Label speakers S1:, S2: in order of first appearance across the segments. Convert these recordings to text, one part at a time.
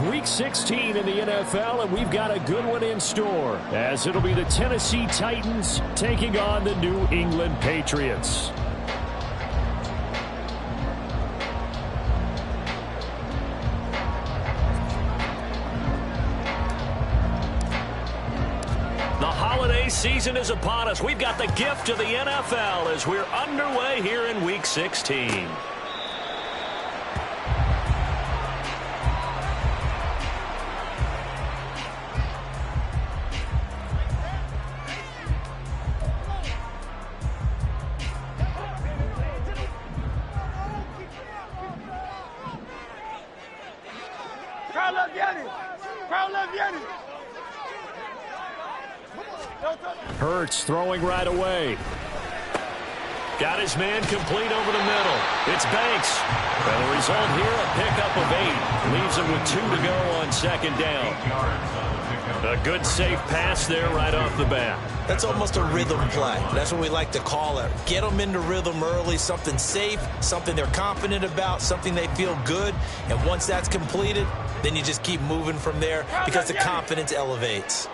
S1: Week 16 in the NFL, and we've got a good one in store, as it'll be the Tennessee Titans taking on the New England Patriots. The holiday season is upon us. We've got the gift of the NFL as we're underway here in Week 16. Hurts throwing right away. Got his man complete over the middle. It's Banks. And the result here, a pickup of 8. Leaves him with 2 to go on second down. A good safe pass there right off the bat.
S2: That's almost a rhythm play. That's what we like to call it. Get them into rhythm early, something safe, something they're confident about, something they feel good. And once that's completed, then you just keep moving from there because the confidence elevates.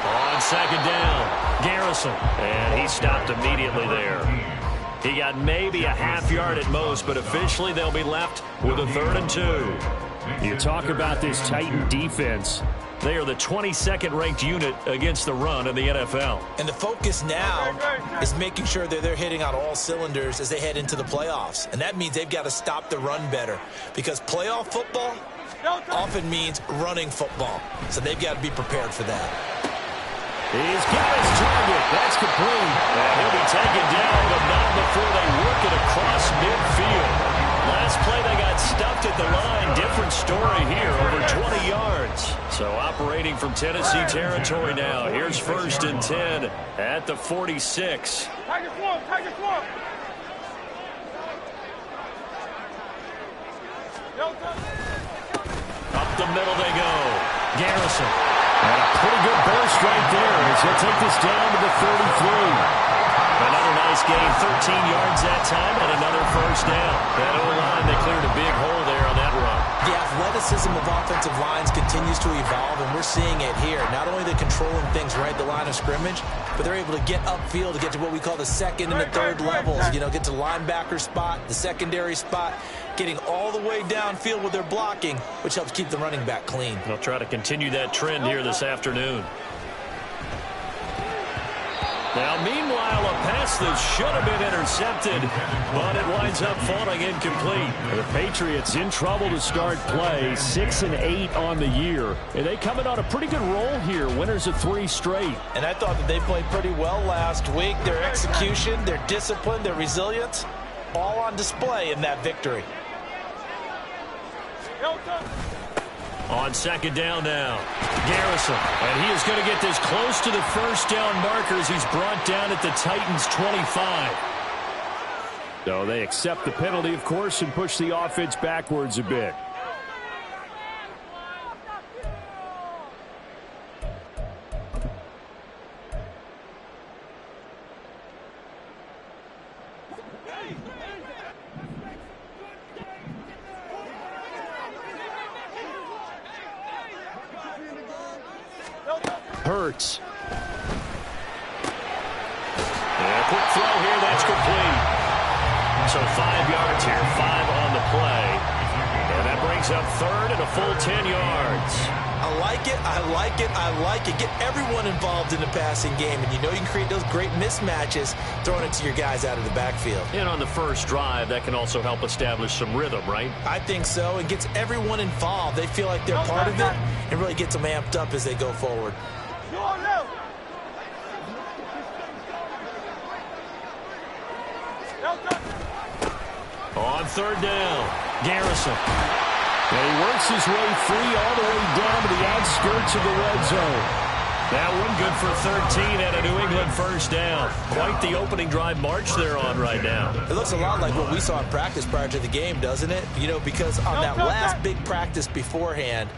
S1: On second down, Garrison. And he stopped immediately there. He got maybe a half yard at most, but officially they'll be left with a 3rd and 2. You talk about this Titan defense. They are the 22nd ranked unit against the run in the NFL.
S2: And the focus now is making sure that they're hitting on all cylinders as they head into the playoffs. And that means they've got to stop the run better, because playoff football often means running football. So they've got to be prepared for that.
S1: He's got his target. That's complete. And he'll be taken down, but not before they work it across midfield. Last play, they got stuffed at the line. Different story here, over 20 yards. So operating from Tennessee territory now. Here's 1st and 10 at the 46. Up the middle they go. Garrison. And a pretty good burst right there as he'll take this down to the 33. Another nice gain, 13 yards that time, and another 1st down. That O-line, they cleared a big hole there on that run.
S2: The athleticism of offensive lines continues to evolve, and we're seeing it here. Not only are they controlling things right at the line of scrimmage, but they're able to get upfield to get to what we call the 2nd and the 3rd levels. You know, get to the linebacker spot, the secondary spot, getting all the way downfield with their blocking, which helps keep the running back clean.
S1: They'll try to continue that trend here this afternoon. Now, meanwhile, a pass that should have been intercepted, but it winds up falling incomplete. The Patriots in trouble to start play, 6-8 on the year. And they coming on a pretty good roll here, winners of 3 straight.
S2: And I thought that they played pretty well last week. Their execution, their discipline, their resilience, all on display in that victory.
S1: On second down now, Garrison. And he is going to get this close to the 1st down marker as he's brought down at the Titans' 25. So they accept the penalty, of course, and push the offense backwards a bit. Hurts. And a quick throw here, that's complete. So 5 yards here, 5 on the play. And that brings up 3rd and a full 10 yards.
S2: I like it, I like it, I like it. Get everyone involved in the passing game, and you know you can create those great mismatches throwing it to your guys out of the backfield.
S1: And on the first drive, that can also help establish some rhythm, right?
S2: I think so. It gets everyone involved. They feel like they're part of it, and really gets them amped up as they go forward.
S1: On 3rd down, Garrison. And he works his way free all the way down to the outskirts of the red zone. That one good for 13 and a New England 1st down. Quite the opening drive march they're on right now.
S2: It looks a lot like what we saw in practice prior to the game, doesn't it? You know, because on that last big practice beforehand,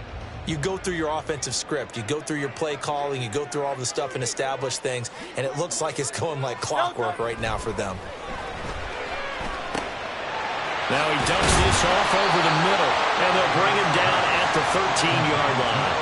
S2: You go through your offensive script. You go through your play calling. You go through all the stuff and establish things. And it looks like it's going like clockwork right now for them.
S1: Now he dumps this off over the middle, and they'll bring him down at the 13-yard line.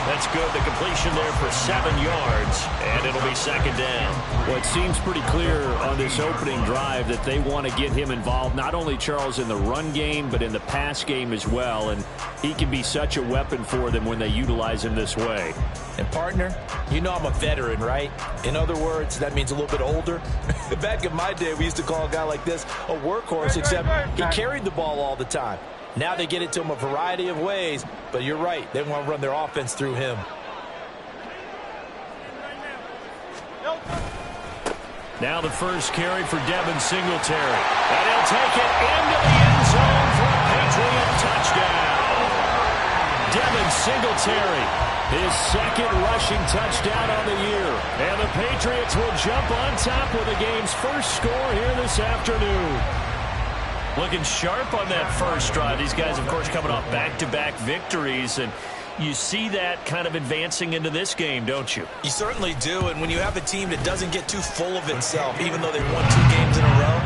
S1: That's good. The completion there for 7 yards, and it'll be second down.
S3: Well, it seems pretty clear on this opening drive that they want to get him involved, not only, Charles, in the run game, but in the pass game as well. And he can be such a weapon for them when they utilize him this way.
S2: And, partner, you know I'm a veteran, right? In other words, that means a little bit older. Back in my day, we used to call a guy like this a workhorse, except he carried the ball all the time. Now they get it to him a variety of ways, but you're right. They want to run their offense through him.
S1: Now the first carry for Devin Singletary. And he'll take it into the end zone for a Patriot touchdown. Devin Singletary, his second rushing touchdown on the year. And the Patriots will jump on top with the game's first score here this afternoon. Looking sharp on that first drive. These guys, of course, coming off back-to-back victories, and you see that kind of advancing into this game, don't you?
S2: You certainly do, and when you have a team that doesn't get too full of itself, even though they've won 2 games in a row,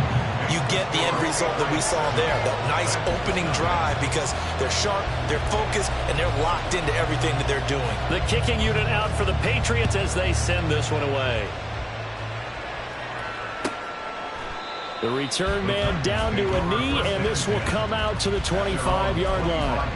S2: you get the end result that we saw there, that nice opening drive, because they're sharp, they're focused, and they're locked into everything that they're doing.
S1: The kicking unit out for the Patriots as they send this one away. The return man down to a knee, and this will come out to the 25-yard line.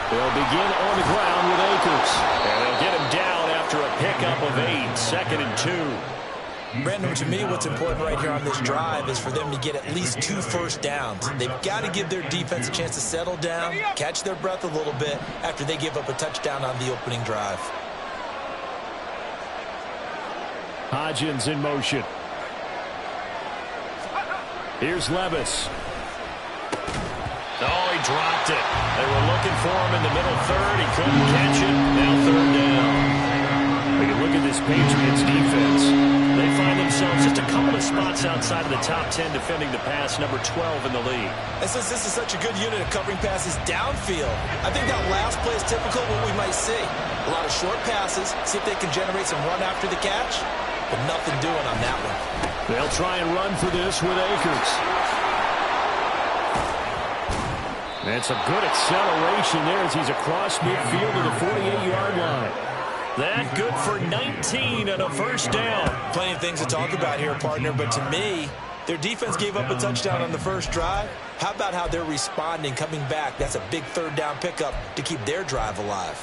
S1: They'll begin on the ground with Akers. And they'll get him down after a pickup of 8, 2nd and 2.
S2: Brandon, to me, what's important right here on this drive is for them to get at least 2 first downs. They've got to give their defense a chance to settle down, catch their breath a little bit after they give up a touchdown on the opening drive.
S3: Hodgins in motion. Here's Levis.
S1: Oh, he dropped it. They were looking for him in the middle third. He couldn't catch it. Now 3rd down. We can look at this Patriots defense. They find themselves just a couple of spots outside of the top 10 defending the pass, number 12 in the league.
S2: And since this is such a good unit of covering passes downfield, I think that last play is typical of what we might see. A lot of short passes, see if they can generate some run after the catch, but nothing doing on that one.
S3: They'll try and run for this with Akers. That's a good acceleration there as he's across midfield to the 48-yard line.
S1: That good for 19 and a first down.
S2: Plenty of things to talk about here, partner, but to me, their defense gave up a touchdown on the first drive. How about how they're responding, coming back? That's a big 3rd down pickup to keep their drive alive.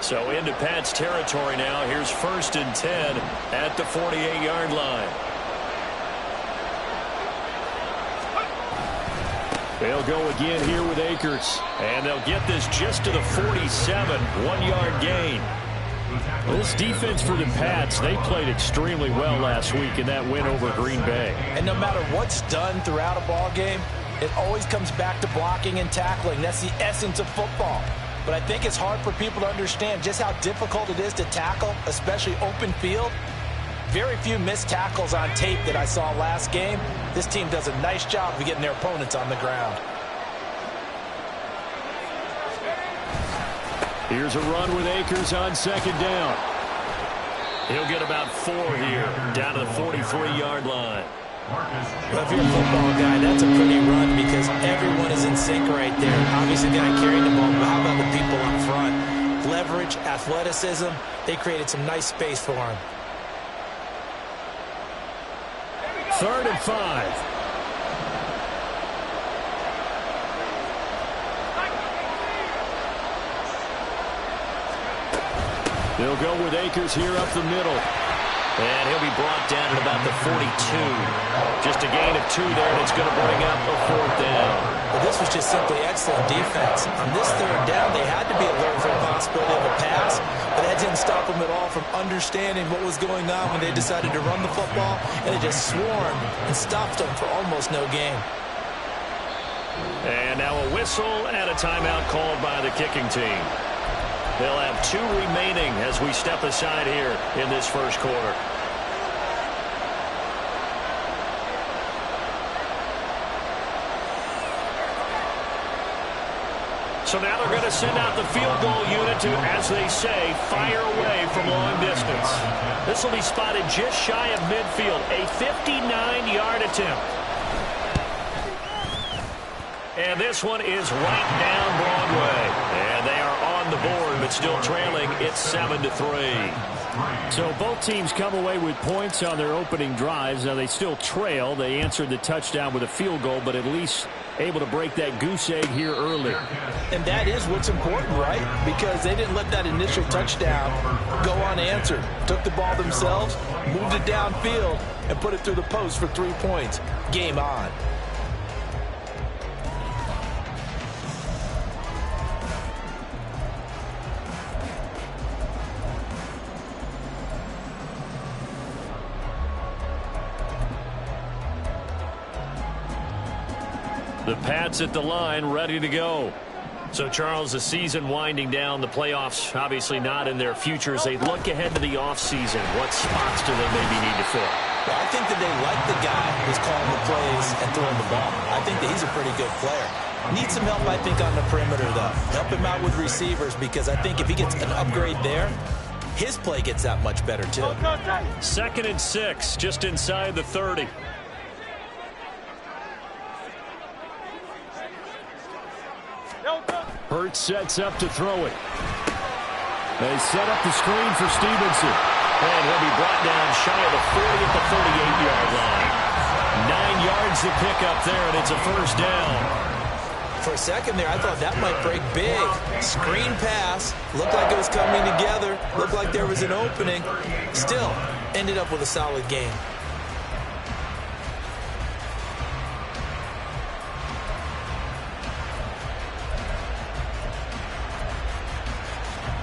S1: So into Pat's territory now. Here's 1st and 10 at the 48-yard line.
S3: They'll go again here with Akers.
S1: And they'll get this just to the 47, 1-yard gain.
S3: This defense for the Pats, they played extremely well last week in that win over Green Bay.
S2: And no matter what's done throughout a ball game, it always comes back to blocking and tackling. That's the essence of football. But I think it's hard for people to understand just how difficult it is to tackle, especially open field. Very few missed tackles on tape that I saw last game. This team does a nice job of getting their opponents on the ground.
S3: Here's a run with Akers on 2nd down.
S1: He'll get about 4 here, down to the 43-yard line.
S2: Well, if you're a football guy, that's a pretty run because everyone is in sync right there. Obviously, the guy carrying the ball, but how about the people up front? Leverage, athleticism, they created some nice space for him.
S3: 3rd and 5. They'll go with Akers here up the middle.
S1: And he'll be brought down at about the 42. Just a gain of 2 there, and it's going to bring up a 4th down.
S2: Well, this was just simply excellent defense. On this 3rd down, they had to be alert for the possibility of a pass, but that didn't stop them at all from understanding what was going on when they decided to run the football, and it just swarmed and stopped them for almost no gain.
S1: And now a whistle and a timeout called by the kicking team. They'll have 2 remaining as we step aside here in this first quarter. So now they're going to send out the field goal unit to, as they say, fire away from long distance. This will be spotted just shy of midfield, a 59-yard attempt. And this one is right down Broadway. And they are on the board, but still trailing. It's 7-3.
S3: So both teams come away with points on their opening drives. Now they still trail. They answered the touchdown with a field goal, but at least able to break that goose egg here early.
S2: And that is what's important, right? Because they didn't let that initial touchdown go unanswered. Took the ball themselves, moved it downfield, and put it through the post for 3 points. Game on.
S1: The Pats at the line, ready to go. So, Charles, the season winding down, the playoffs obviously not in their futures. They look ahead to the offseason. What spots do they maybe need to fill?
S2: Well, I think that they like the guy who's calling the plays and throwing the ball. I think that he's a pretty good player. Needs some help, I think, on the perimeter, though. Help him out with receivers, because I think if he gets an upgrade there, his play gets that much better, too.
S1: 2nd and 6, just inside the 30.
S3: Hurts sets up to throw it. They set up the screen for Stevenson.
S1: And he'll be brought down shy of the 40 at the 38-yard line. 9 yards to pick up there, and it's a 1st down.
S2: For a second there, I thought that might break big. Screen pass. Looked like it was coming together. Looked like there was an opening. Still, ended up with a solid game.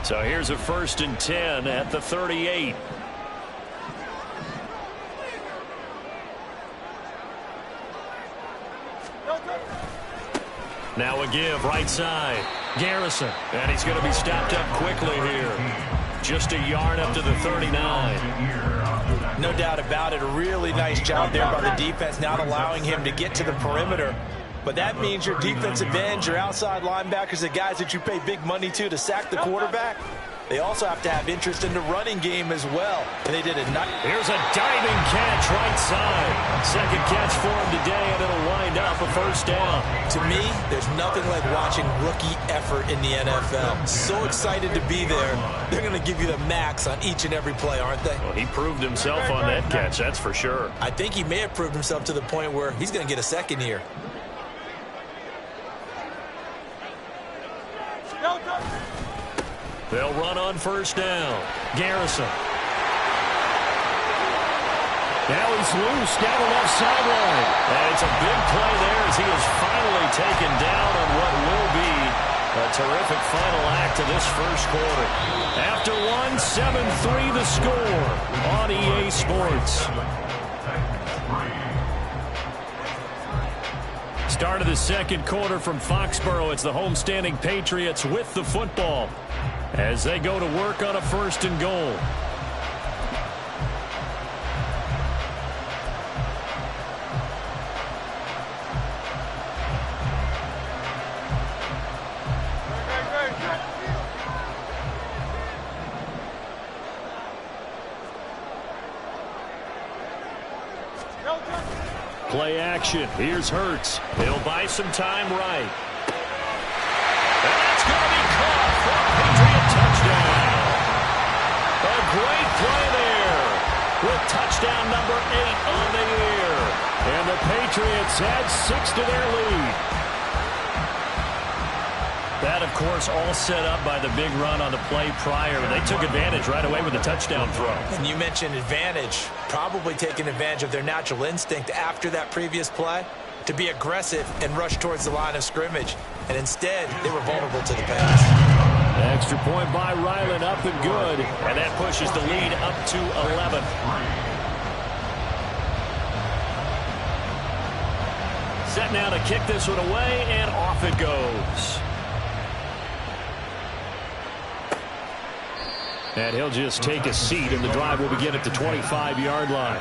S1: So here's a 1st and 10 at the 38. Now a give right side. Garrison. And he's going to be stopped up quickly here. Just a yard up to the 39.
S2: No doubt about it. A really nice job there by the defense, not allowing him to get to the perimeter. But that means your defensive ends, your outside linebackers, the guys that you pay big money to sack the quarterback, they also have to have interest in the running game as well. And they did a nice.
S1: Here's a diving catch right side. 2nd catch for him today, and it'll wind up a 1st down.
S2: To me, there's nothing like watching rookie effort in the NFL. So excited to be there. They're going to give you the max on each and every play, aren't they?
S1: Well, he proved himself on that catch, that's for sure.
S2: I think he may have proved himself to the point where he's going to get a 2nd here.
S1: They'll run on 1st down. Garrison.
S3: Now he's loose down the left sideline.
S1: And it's a big play there as he is finally taken down on what will be a terrific final act of this first quarter. After 7-3 the score on EA Sports. Start of the 2nd quarter from Foxborough. It's the homestanding Patriots with the football as they go to work on a 1st and goal. Play action. Here's Hurts. He'll buy some time right. And that's going to be caught for a Patriot touchdown. A great play there with touchdown number 8 on the year. And the Patriots add 6 to their lead. That, of course, all set up by the big run on the play prior. They took advantage right away with a touchdown throw.
S2: And you mentioned advantage, probably taking advantage of their natural instinct after that previous play to be aggressive and rush towards the line of scrimmage. And instead, they were vulnerable to the pass.
S3: Extra point by Ryland, up and good.
S1: And that pushes the lead up to 11. Set now to kick this one away, and off it goes.
S3: And he'll just take a seat, and the drive will begin at the 25-yard line.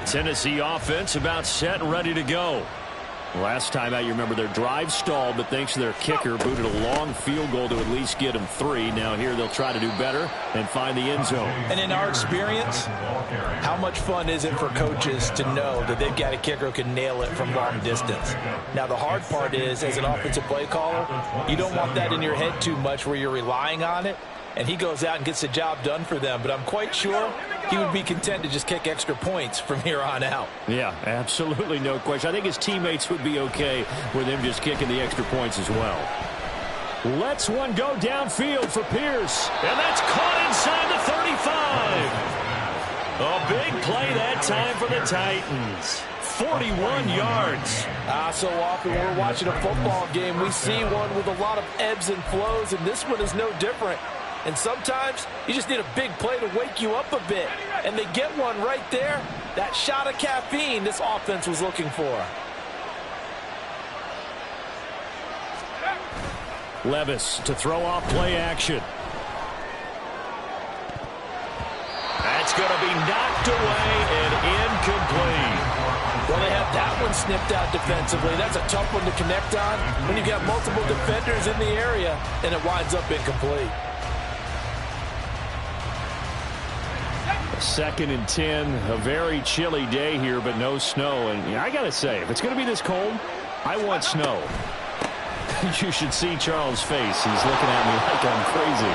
S3: Tennessee offense about set and ready to go. Last time out, you remember their drive stalled, but thanks to their kicker, booted a long field goal to at least get them 3. Now here they'll try to do better and find the end zone.
S2: And in our experience, how much fun is it for coaches to know that they've got a kicker who can nail it from long distance? Now the hard part is, as an offensive play caller, you don't want that in your head too much where you're relying on it, and he goes out and gets the job done for them. But I'm quite sure he would be content to just kick extra points from here on out.
S3: Yeah, absolutely no question. I think his teammates would be okay with him just kicking the extra points as well. Lets one go downfield for Pierce.
S1: And that's caught inside the 35. A big play that time for the Titans. 41 yards.
S4: So often when we're watching a football game, we see one with a lot of ebbs and flows, and this one is no different. And sometimes you just need a big play to wake you up a bit. And they get one right there. That shot of caffeine this offense was looking for.
S3: Levis to throw off play action.
S1: That's going to be knocked away and incomplete.
S4: Well, they have that one snipped out defensively. That's a tough one to connect on when you've got multiple defenders in the area, and it winds up incomplete.
S3: 2nd and 10, a very chilly day here, but no snow. And I got to say, if it's going to be this cold, I want snow. You should see Charles' face. He's looking at me like I'm crazy.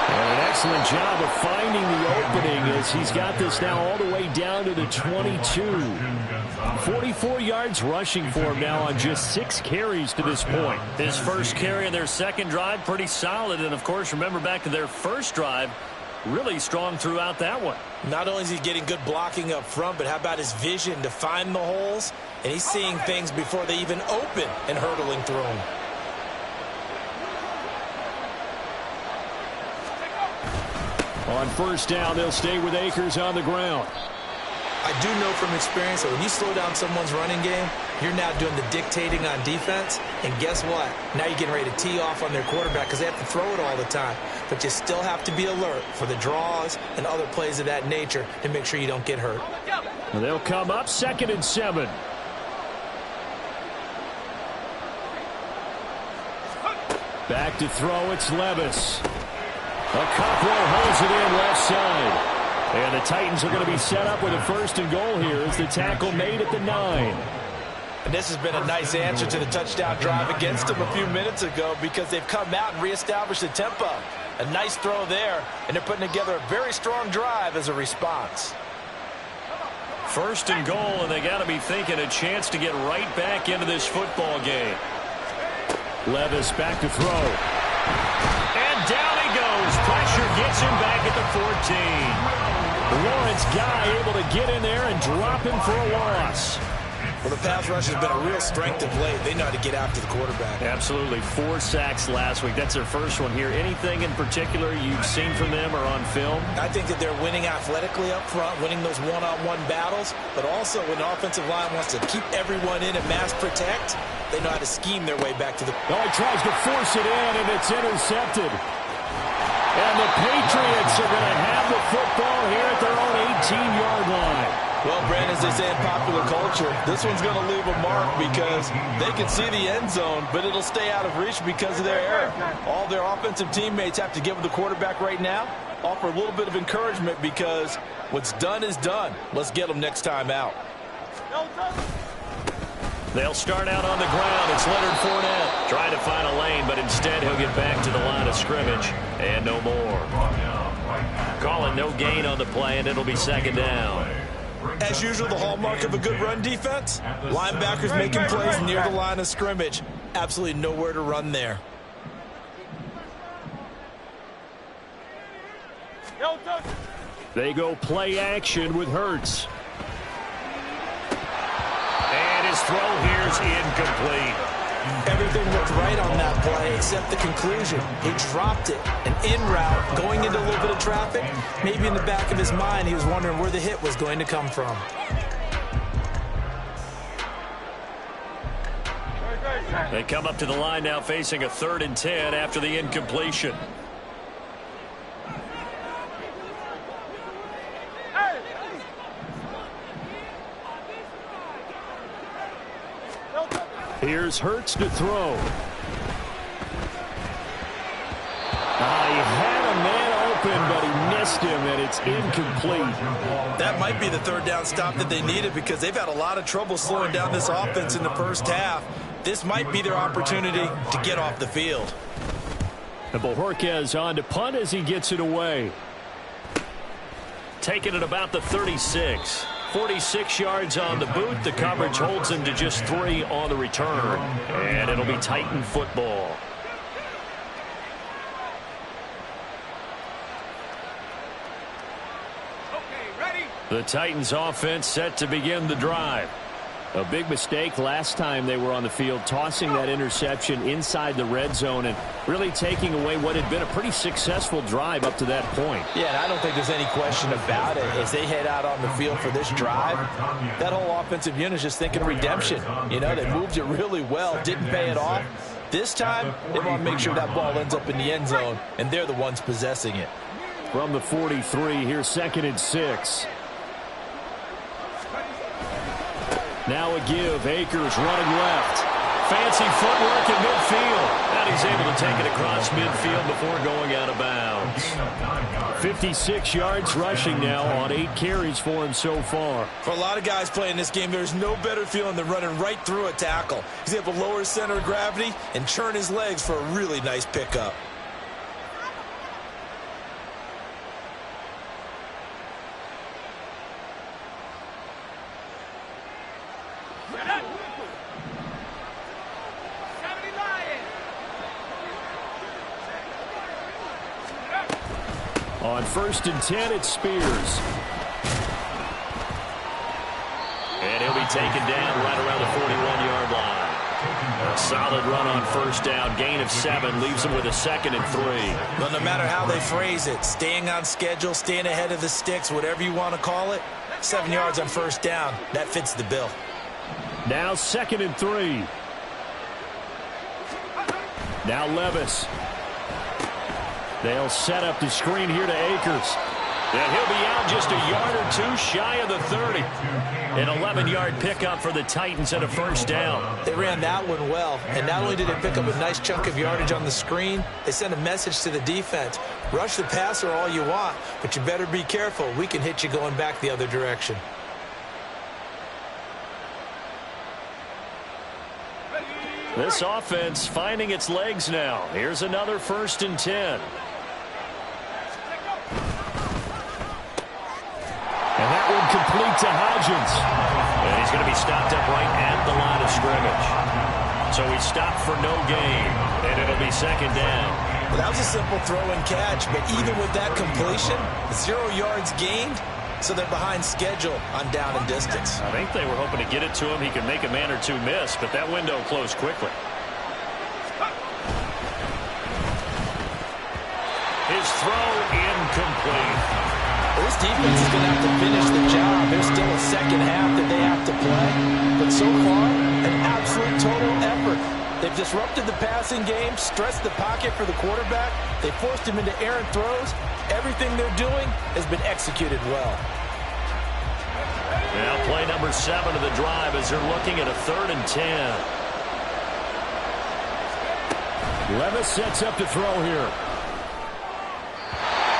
S3: And an excellent job of finding the opening as he's got this now all the way down to the 22. 44 yards rushing for him now on just 6 carries to this point.
S1: His first carry in their second drive, pretty solid. And, of course, remember back to their first drive, really strong throughout that one.
S2: Not only is he getting good blocking up front, but how about his vision to find the holes? And he's seeing things before they even open and hurtling through them.
S3: On first down, they'll stay with Akers on the ground.
S2: I do know from experience that when you slow down someone's running game, you're now doing the dictating on defense. And guess what? Now you're getting ready to tee off on their quarterback because they have to throw it all the time. But you still have to be alert for the draws and other plays of that nature to make sure you don't get hurt.
S3: Well, they'll come up 2nd and 7. Back to throw, it's Levis. A Cockrell holds it in left side. And the Titans are going to be set up with a 1st and goal here as the tackle made at the 9.
S4: And this has been a nice answer to the touchdown drive against them a few minutes ago because they've come out and reestablished the tempo. A nice throw there, and they're putting together a very strong drive as a response.
S1: 1st and goal, and they got to be thinking a chance to get right back into this football game.
S3: Levis back to throw.
S1: And down he goes. Pressure gets him back at the 14.
S3: Lawrence Guy able to get in there and drop him for a loss.
S2: Well, the pass rush has been a real strength of late. They know how to get after the quarterback.
S1: Absolutely. 4 sacks last week. That's their first one here. Anything in particular you've seen from them or on film?
S2: I think that they're winning athletically up front, winning those one-on-one battles, but also when the offensive line wants to keep everyone in and mass protect, they know how to scheme their way back to the...
S3: Oh, he tries to force it in, and it's intercepted. And the Patriots are going to have the football here at their own 18-yard line.
S4: Well, Brandon, as they say in popular culture, this one's going to leave a mark because they can see the end zone, but it'll stay out of reach because of their error. All their offensive teammates have to give the quarterback right now, offer a little bit of encouragement because what's done is done. Let's get them next time out.
S1: They'll start out on the ground. It's Leonard Fournette trying to find a lane, but instead he'll get back to the line of scrimmage and no more. Calling no gain on the play, and it'll be second down.
S2: As usual, the hallmark of a good run defense, linebackers making plays near the line of scrimmage. Absolutely nowhere to run there.
S3: They go play action with Hurts.
S1: And his throw here is incomplete.
S2: Everything looked right on that play except the conclusion. He dropped it. An in route, going into a little bit of traffic. Maybe in the back of his mind, he was wondering where the hit was going to come from.
S1: They come up to the line now facing a 3rd and 10 after the incompletion.
S3: Here's Hurts to throw. He had a man open, but he missed him, and it's incomplete.
S2: That might be the 3rd down stop that they needed because they've had a lot of trouble slowing down this offense in the first half. This might be their opportunity to get off the field.
S3: And Bojorquez on to punt as he gets it away.
S1: Taking it about the 36. 46 yards on the boot. The coverage holds him to just 3 on the return. And it'll be Titan football. The Titans offense set to begin the drive.
S3: A big mistake last time they were on the field, tossing that interception inside the red zone and really taking away what had been a pretty successful drive up to that point.
S2: Yeah, and I don't think there's any question about it. As they head out on the field for this drive, that whole offensive unit is just thinking redemption. You know, they moved it really well, didn't pay it off. This time, they want to make sure that ball ends up in the end zone, and they're the ones possessing it.
S3: From the 43, here's 2nd and 6. Now a give. Akers running left.
S1: Fancy footwork in midfield. And he's able to take it across midfield before going out of bounds.
S3: 56 yards rushing now on 8 carries for him so far.
S2: For a lot of guys playing this game, there's no better feeling than running right through a tackle. He's able to lower his center of gravity and churn his legs for a really nice pickup.
S3: On 1st and 10, it's Spears.
S1: And he'll be taken down right around the 41-yard line. A solid run on 1st down. Gain of 7 leaves him with a 2nd and 3.
S2: Well, no matter how they phrase it, staying on schedule, staying ahead of the sticks, whatever you want to call it, 7 yards on 1st down, that fits the bill.
S3: Now 2nd and 3. Now Levis. They'll set up the screen here to Akers.
S1: And he'll be out just a yard or 2 shy of the 30. An 11-yard pickup for the Titans and a 1st down.
S2: They ran that one well, and not only did they pick up a nice chunk of yardage on the screen, they sent a message to the defense. Rush the passer all you want, but you better be careful. We can hit you going back the other direction.
S1: This offense finding its legs now. Here's another 1st and 10.
S3: And that one complete to Hodgins.
S1: And he's going to be stopped up right at the line of scrimmage. So he stopped for no gain, and it'll be 2nd down.
S2: Well, that was a simple throw and catch, but even with that completion, 0 yards gained, so they're behind schedule on down and distance.
S1: I think they were hoping to get it to him. He could make a man or 2 miss, but that window closed quickly. His throw incomplete.
S2: This defense is going to have to finish the job. There's still a 2nd half that they have to play. But so far, an absolute total effort. They've disrupted the passing game, stressed the pocket for the quarterback. They forced him into errant throws. Everything they're doing has been executed well.
S1: Now play number 7 of the drive as they're looking at a 3rd and 10.
S3: Levis sets up to throw here.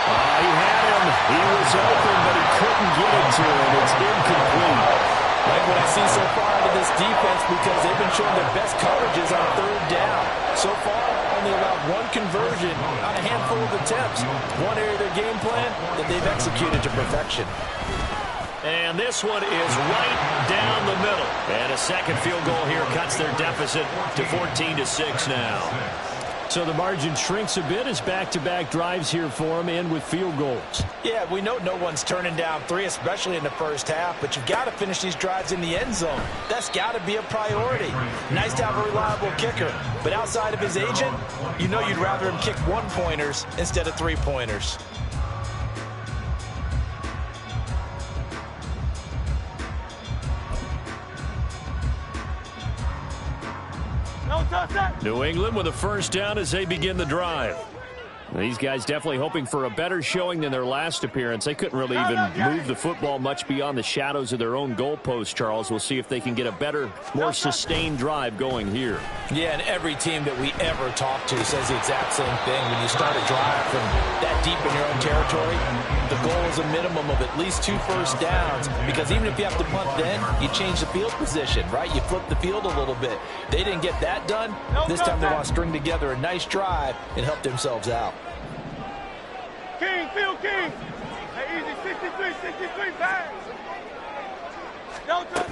S3: He had him. He was open, but he couldn't get it to him. It's incomplete.
S4: Like what I see so far out of this defense, because they've been showing their best coverages on third down. So far, only allowed one conversion on a handful of attempts. One area of their game plan that they've executed to perfection.
S1: And this one is right down the middle. And a second field goal here cuts their deficit to 14-6 now.
S3: So the margin shrinks a bit as back-to-back drives here for them, and with field goals.
S4: Yeah, we know no one's turning down three, especially in the first half, but you've got to finish these drives in the end zone. That's got to be a priority. Nice to have a reliable kicker, but outside of his agent, you know you'd rather him kick one-pointers instead of three-pointers.
S3: New England with a first down as they begin the drive. These guys definitely hoping for a better showing than their last appearance. They couldn't really even move the football much beyond the shadows of their own goalpost, Charles. We'll see if they can get a better, more sustained drive going here.
S4: Yeah, and every team that we ever talk to says the exact same thing. When you start a drive from that deep in your own territory, the goal is a minimum of at least 2 first downs, because even if you have to punt then, you change the field position, right? You flip the field a little bit. They didn't get that done. This time they want to string together a nice drive and help themselves out.
S5: King, Phil King. Hey, easy, 63, bang. No touch.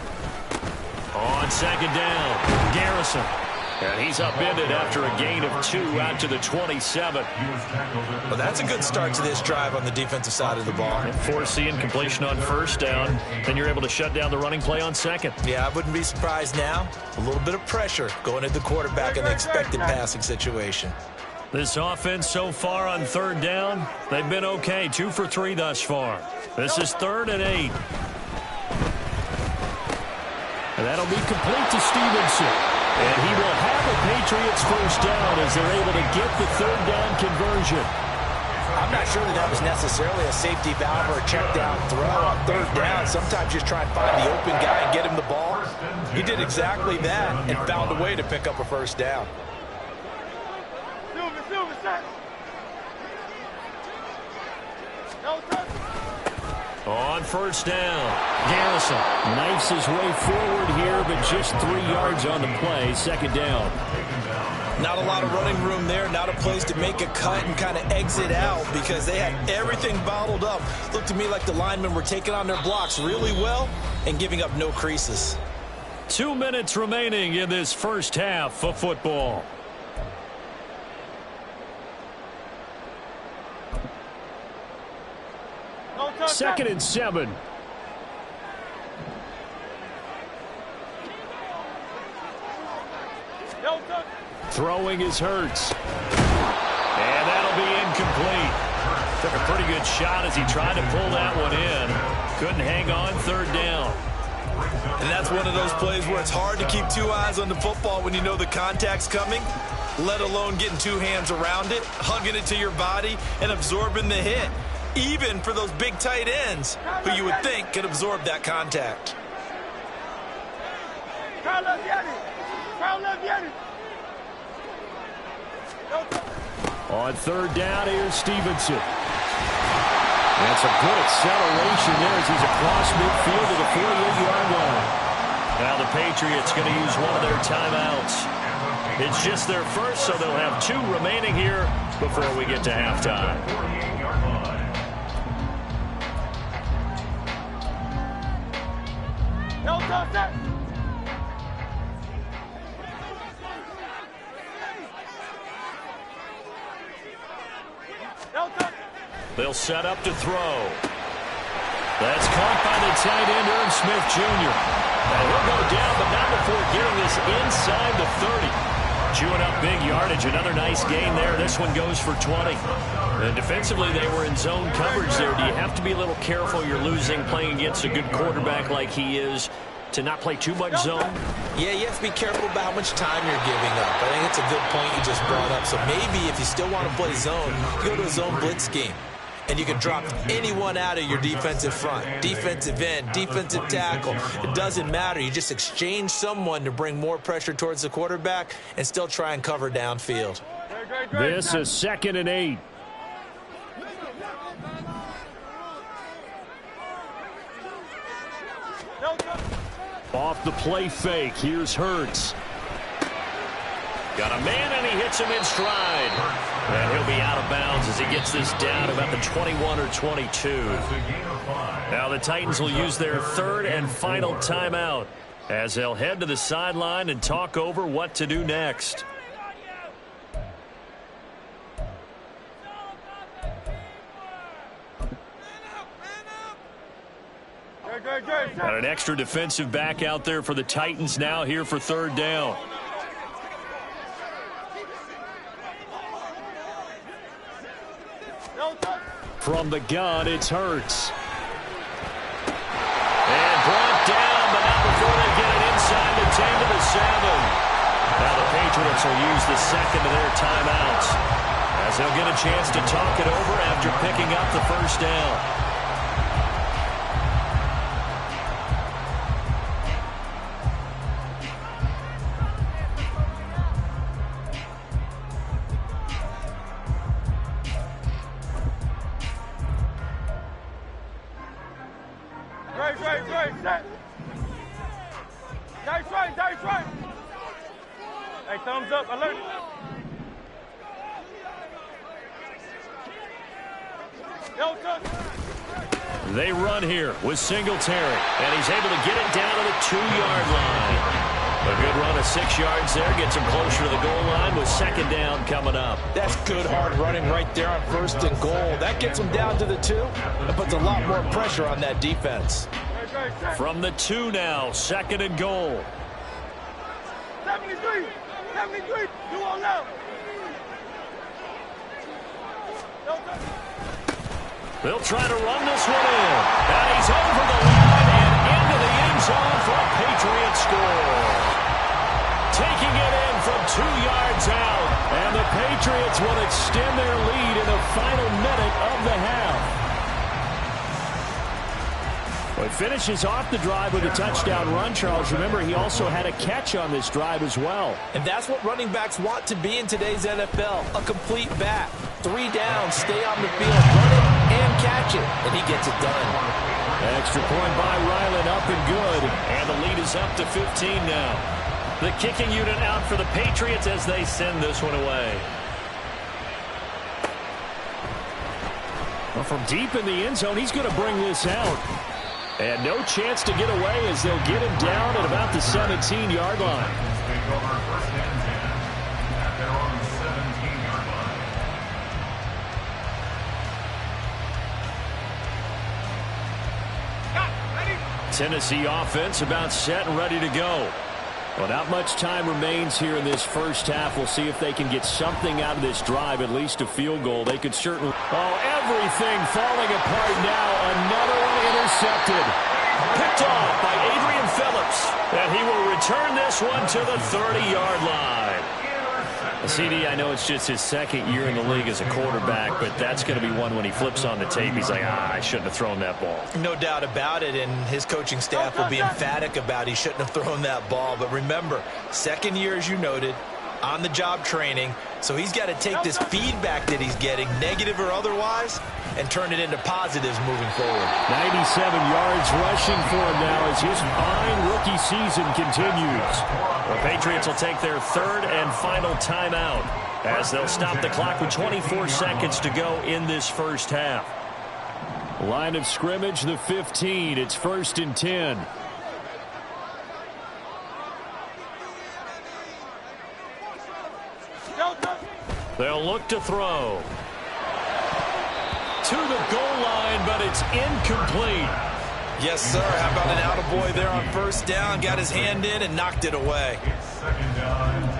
S1: On second down, Garrison. And he's upended after a gain of 2 out to the 27.
S2: Well, that's a good start to this drive on the defensive side of the ball.
S1: Forcing completion on first down. Then you're able to shut down the running play on second.
S2: Yeah, I wouldn't be surprised now. A little bit of pressure going at the quarterback in the expected passing situation.
S1: This offense so far on third down, they've been okay. 2 for 3 thus far. This is 3rd and 8.
S3: And that'll be complete to Stevenson. And he will have a Patriots first down as they're able to get the third down conversion.
S4: I'm not sure that was necessarily a safety valve or a check down throw on third down. Sometimes just try and find the open guy and get him the ball. He did exactly that and found a way to pick up a first down.
S5: Silver, set. No touch.
S1: On first down, Garrison
S3: Knifes his way forward here, but just 3 yards on the play. Second down.
S2: Not a lot of running room there, not a place to make a cut and kind of exit out because they had everything bottled up. Looked to me like the linemen were taking on their blocks really well and giving up no creases.
S3: 2 minutes remaining in this first half of football. Second and 7. Throwing is Hurts.
S1: And that'll be incomplete. Took a pretty good shot as he tried to pull that one in. Couldn't hang on third down.
S2: And that's one of those plays where it's hard to keep 2 eyes on the football when you know the contact's coming, let alone getting 2 hands around it, hugging it to your body, and absorbing the hit. Even for those big tight ends who you would think could absorb that contact.
S3: On third down, here's Stevenson. And some good acceleration there as he's across midfield to the 48-yard line.
S1: Now the Patriots going to use one of their timeouts. It's just their first, so they'll have 2 remaining here before we get to halftime.
S5: No touch.
S1: They'll set up to throw. That's caught by the tight end, Irv Smith Jr. And he'll go down, but not before getting this inside the 30. Chewing up big yardage. Another nice gain there. This one goes for 20. And defensively, they were in zone coverage there. Do you have to be a little careful? You're losing playing against a good quarterback like he is to not play too much zone?
S2: Yeah, you have to be careful about how much time you're giving up. I think it's a good point you just brought up. So maybe if you still want to play zone, you go to a zone blitz scheme. And you can drop anyone out of your defensive front, defensive end, defensive tackle. It doesn't matter. You just exchange someone to bring more pressure towards the quarterback and still try and cover downfield.
S3: This is 2nd and 8. Off the play fake, here's Hurts.
S1: Got a man, and he hits him in stride. And he'll be out of bounds as he gets this down about the 21 or 22. Now the Titans will use their third and final timeout as they'll head to the sideline and talk over what to do next. Got an extra defensive back out there for the Titans now here for third down.
S3: From the gun, it's Hurts.
S1: And brought down, but not before they get it inside the 10 to the 7. Now the Patriots will use the second of their timeouts as they'll get a chance to talk it over after picking up the first down.
S5: Set. Nice right. Hey, thumbs up, alert.
S1: They run here with Singletary, and he's able to get it down to the 2-yard line. A good run of 6 yards there gets him closer to the goal line with second down coming up.
S4: That's good hard running right there on first and goal. That gets him down to the 2 and puts a lot more pressure on that defense.
S1: From the 2 now, second and goal.
S5: 73, you on now.
S1: They'll try to run this one in. And he's over the line and into the end zone for a Patriot score. Taking it in from 2 yards out. And the Patriots will extend their lead in the final minute of the half.
S3: Well, he finishes off the drive with a touchdown run, Charles. Remember, he also had a catch on this drive as well.
S4: And that's what running backs want to be in today's NFL, a complete back. 3 downs, stay on the field, run it, and catch it. And he gets it done.
S3: Extra point by Ryland, up and good.
S1: And the lead is up to 15 now. The kicking unit out for the Patriots as they send this one away.
S3: Well, from deep in the end zone, he's going to bring this out. And no chance to get away as they'll get him down at about the 17-yard line.
S1: Tennessee offense about set and ready to go.
S3: Well, not much time remains here in this first half. We'll see if they can get something out of this drive, at least a field goal. They could certainly...
S1: Oh, everything falling apart now. Another one intercepted. Picked off by Adrian Phillips. And he will return this one to the 30-yard line.
S3: CD, I know it's just his second year in the league as a quarterback, but that's going to be one when he flips on the tape. He's like, I shouldn't have thrown that ball.
S2: No doubt about it, and his coaching staff will be emphatic about he shouldn't have thrown that ball. But remember, second year, as you noted, on-the-job training, so he's got to take this feedback that he's getting, negative or otherwise, and turn it into positives moving forward.
S3: 97 yards rushing for him now as his fine rookie season continues.
S1: The Patriots will take their third and final timeout as they'll stop the clock with 24 seconds to go in this first half.
S3: Line of scrimmage, the 15. It's 1st and 10.
S1: They'll look to throw. To the goal line, but it's incomplete.
S2: Yes, sir. How about an attaboy there on first down? Got his hand in and knocked it away.
S6: Second down and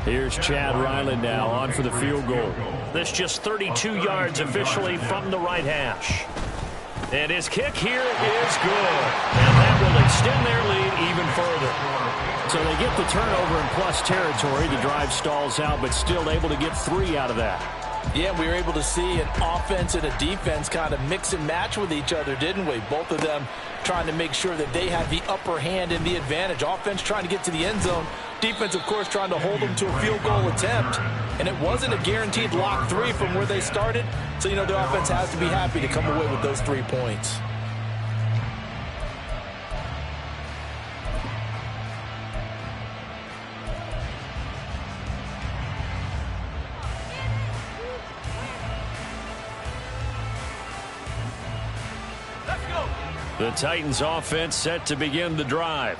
S6: 10.
S3: Here's Chad Ryland now on for the field goal.
S1: This just 32 yards officially from the right hash. And his kick here is good. And that will extend their lead even further.
S3: So they get the turnover in plus territory. The drive stalls out, but still able to get 3 out of that.
S4: Yeah, we were able to see an offense and a defense kind of mix and match with each other, didn't we? Both of them trying to make sure that they had the upper hand and the advantage. Offense trying to get to the end zone. Defense, of course, trying to hold them to a field goal attempt. And it wasn't a guaranteed lock 3 from where they started. So, you know, the offense has to be happy to come away with those 3 points.
S3: The Titans offense set to begin the drive.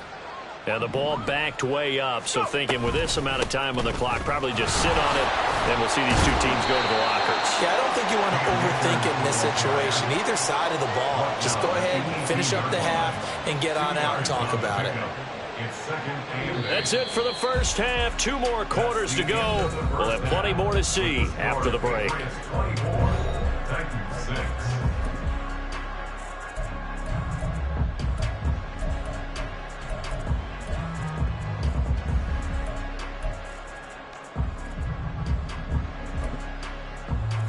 S3: And the ball backed way up, so thinking with this amount of time on the clock, probably just sit on it, and we'll see these two teams go to the lockers.
S2: Yeah, I don't think you want to overthink it in this situation. Either side of the ball. Just go ahead and finish up the half and get on out and talk about it.
S3: That's it for the first half. 2 more quarters to go. We'll have plenty more to see after the break.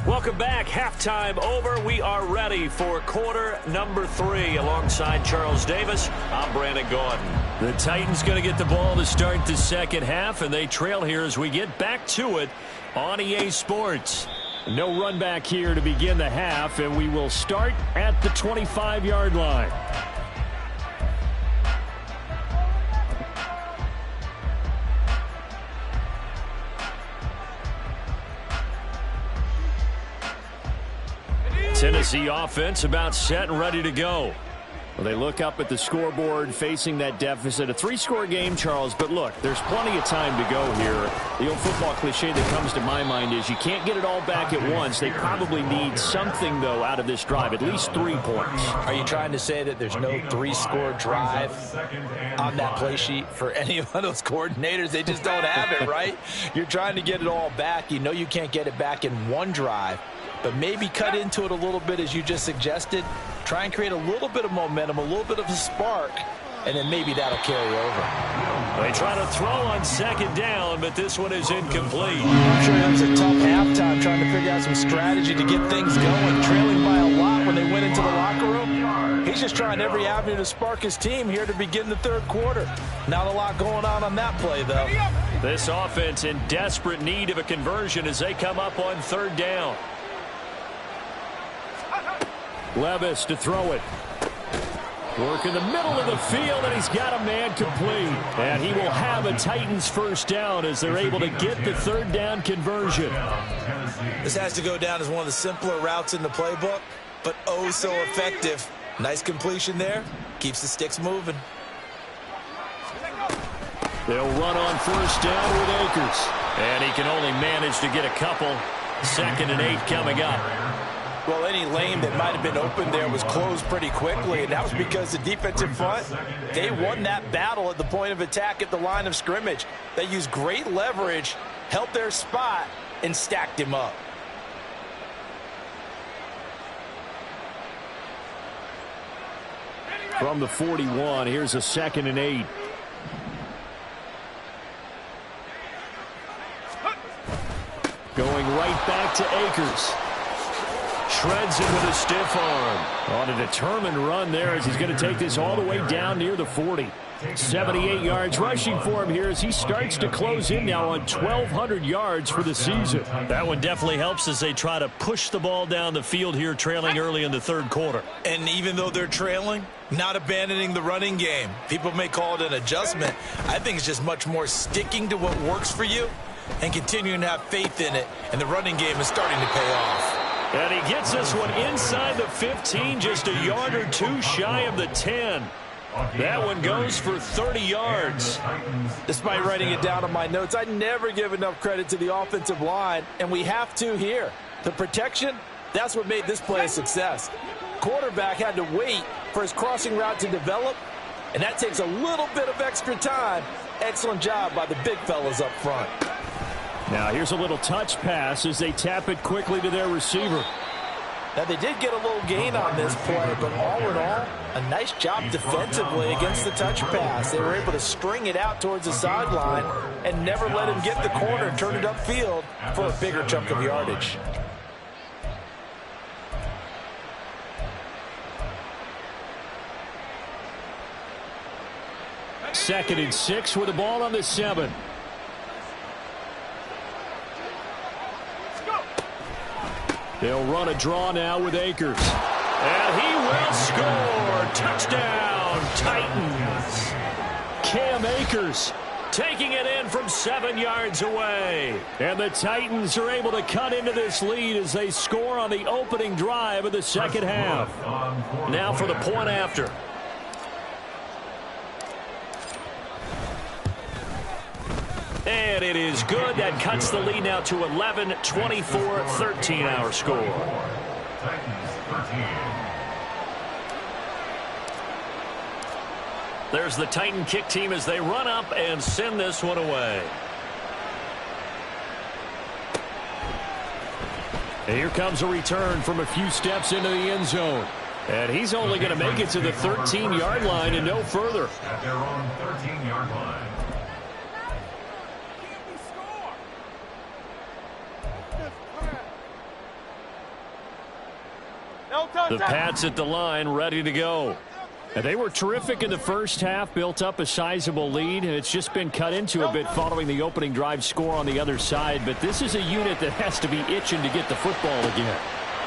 S3: Welcome back. Halftime over. We are ready for quarter number 3. Alongside Charles Davis, I'm Brandon Gordon. The Titans going to get the ball to start the second half, and they trail here as we get back to it on EA Sports. No run back here to begin the half, and we will start at the 25-yard line. Tennessee offense about set and ready to go. Well, they look up at the scoreboard facing that deficit. A 3-score game, Charles, but look, there's plenty of time to go here. The old football cliche that comes to my mind is you can't get it all back at once. They probably need something, though, out of this drive, at least 3 points.
S4: Are you trying to say that there's no 3-score drive on that play sheet for any of those coordinators? They just don't have it, right? You're trying to get it all back. You know you can't get it back in one drive. But maybe cut into it a little bit as you just suggested. Try and create a little bit of momentum, a little bit of a spark, and then maybe that'll carry over.
S3: They try to throw on second down, but this one is incomplete.
S4: I'm sure it was a tough halftime trying to figure out some strategy to get things going, trailing by a lot when they went into the locker room. He's just trying every avenue to spark his team here to begin the third quarter. Not a lot going on that play, though.
S3: This offense in desperate need of a conversion as they come up on third down. Levis to throw it. Work in the middle of the field, and he's got a man complete. And he will have a Titans first down as they're able to get the third down conversion.
S2: This has to go down as one of the simpler routes in the playbook, but oh so effective. Nice completion there. Keeps the sticks moving.
S3: They'll run on first down with Akers. And he can only manage to get a couple. 2nd and 8 coming up.
S4: Well, any lane that might have been open there was closed pretty quickly, and that was because the defensive front, they won that battle at the point of attack at the line of scrimmage. They used great leverage, held their spot, and stacked him up.
S3: From the 41, here's a 2nd and 8. Going right back to Akers. Shreds him with a stiff arm. On a determined run there as he's going to take this all the way down near the 40. 78 yards rushing for him here as he starts to close in now on 1,200 yards for the season.
S1: That one definitely helps as they try to push the ball down the field here, trailing early in the third quarter.
S2: And even though they're trailing, not abandoning the running game. People may call it an adjustment. I think it's just much more sticking to what works for you and continuing to have faith in it. And the running game is starting to pay off.
S3: And he gets this one inside the 15, just a yard or 2 shy of the 10. That one goes for 30 yards.
S4: Despite writing it down on my notes, I never give enough credit to the offensive line, and we have to here. The protection, that's what made this play a success. Quarterback had to wait for his crossing route to develop, and that takes a little bit of extra time. Excellent job by the big fellas up front.
S3: Now here's a little touch pass as they tap it quickly to their receiver.
S4: Now they did get a little gain on this play, but all in all, a nice job defensively against the touch pass. They were able to string it out towards the sideline and never let him get the corner and turn it upfield for a bigger chunk of yardage.
S3: Second and 6 with the ball on the 7. They'll run a draw now with Akers. And he will score. Touchdown, Titans. Cam Akers taking it in from 7 yards away. And the Titans are able to cut into this lead as they score on the opening drive of the second half. Now for the point after. And it is good. That cuts the lead now to 11, 24-13 our score.
S6: Titans 13.
S1: There's the Titan kick team as they run up and send this one away.
S3: And here comes a return from a few steps into the end zone. And he's only going to make it to the 13-yard line and no further.
S6: At their own 13-yard line.
S3: The Pats at the line, ready to go. And they were terrific in the first half, built up a sizable lead, and it's just been cut into a bit following the opening drive score on the other side. But this is a unit that has to be itching to get the football again.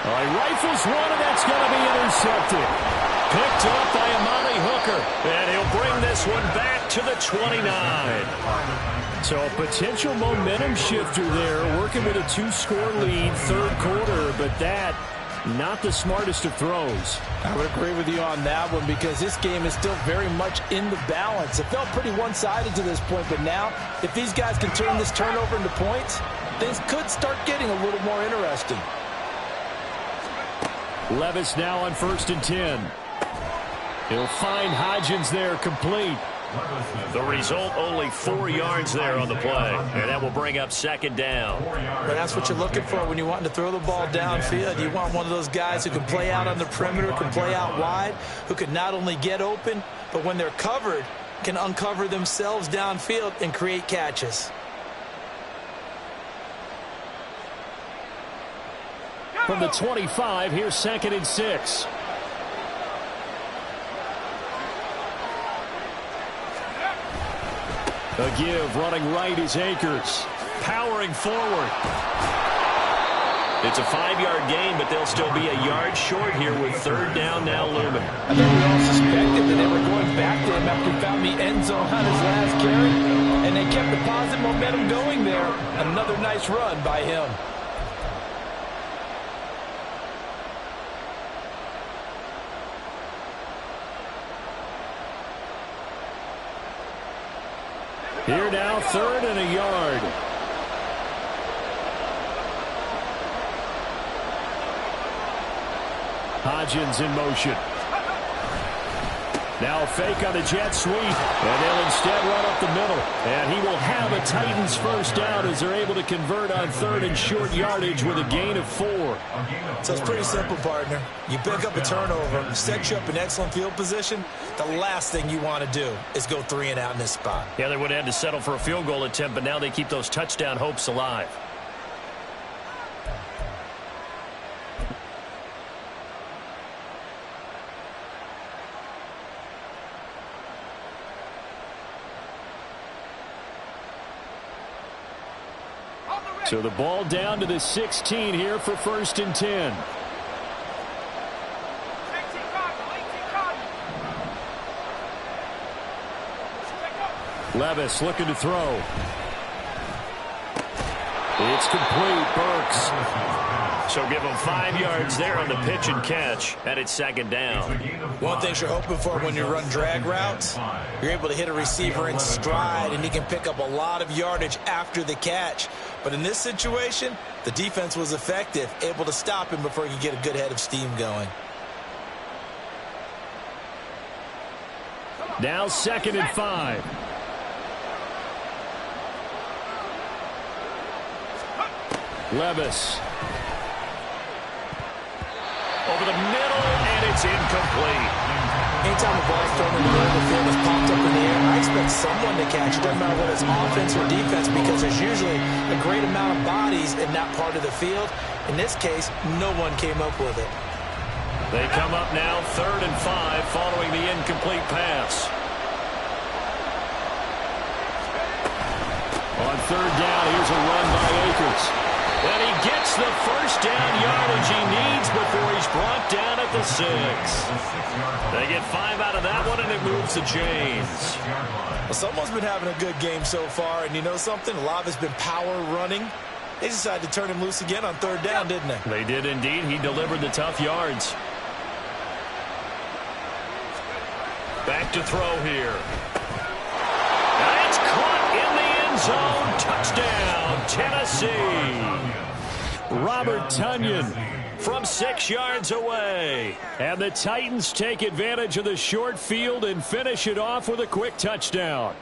S3: All right, rifles one, and that's going to be intercepted. Picked up by Amani Hooker, and he'll bring this one back to the 29. So a potential momentum shifter there, working with a 2-score lead, third quarter, but that not the smartest of throws.
S4: I would agree with you on that one because this game is still very much in the balance. It felt pretty one-sided to this point, but now if these guys can turn this turnover into points, things could start getting a little more interesting.
S3: Levis now on 1st and 10. He'll find Hodgins there, complete.
S1: The result, only 4 yards there on the play. And that will bring up second down.
S2: But that's what you're looking for when you want to throw the ball downfield. You want one of those guys who can play out on the perimeter, can play out wide, who can not only get open, but when they're covered, can uncover themselves downfield and create catches.
S3: From the 25, here's 2nd and 6. A give, running right is Akers. Powering forward.
S1: It's a 5-yard gain, but they'll still be a yard short here with third down now looming.
S4: I think we all suspected that they were going back to him after he found the end zone on his last carry, and they kept the positive momentum going there. Another nice run by him.
S3: Here now, 3rd and a yard. Hodgins in motion. Now a fake on the jet sweep, and they'll instead run up the middle. And he will have a Titans first down as they're able to convert on 3rd and short yardage with a gain of 4.
S2: So it's pretty simple, partner. You pick up a turnover, set you up in excellent field position. The last thing you want to do is go 3 and out in this spot.
S1: Yeah, they would have had to settle for a field goal attempt, but now they keep those touchdown hopes alive.
S3: So the ball down to the 16 here for 1st and 10. Levis looking to throw. It's complete. Burks.
S1: So give them 5 yards there on the pitch and catch, and it's second down.
S2: One thing you're hoping for when you run drag routes, you're able to hit a receiver in stride, and he can pick up a lot of yardage after the catch. But in this situation, the defense was effective, able to stop him before he could get a good head of steam going.
S3: Now 2nd and 5. Levis.
S1: Over the middle, and it's incomplete.
S2: Anytime a ball's thrown in the middle of the field is popped up in the air, I expect someone to catch it. Doesn't matter whether it's offense or defense, because there's usually a great amount of bodies in that part of the field. In this case, no one came up with it.
S1: They come up now 3rd and 5 following the incomplete pass.
S3: On 3rd down, here's a run by Akers.
S1: And he gets the first down yardage he needs before he's brought down at the 6. They get 5 out of that one, and it moves the chains.
S2: Well, someone's been having a good game so far, and you know something? A lot of it's been power running. They decided to turn him loose again on 3rd down, didn't they?
S1: They did indeed. He delivered the tough yards. Back to throw here. That's caught in the end zone. Touchdown, Tennessee.
S3: Robert Tonyan
S1: from 6 yards away.
S3: And the Titans take advantage of the short field and finish it off with a quick touchdown.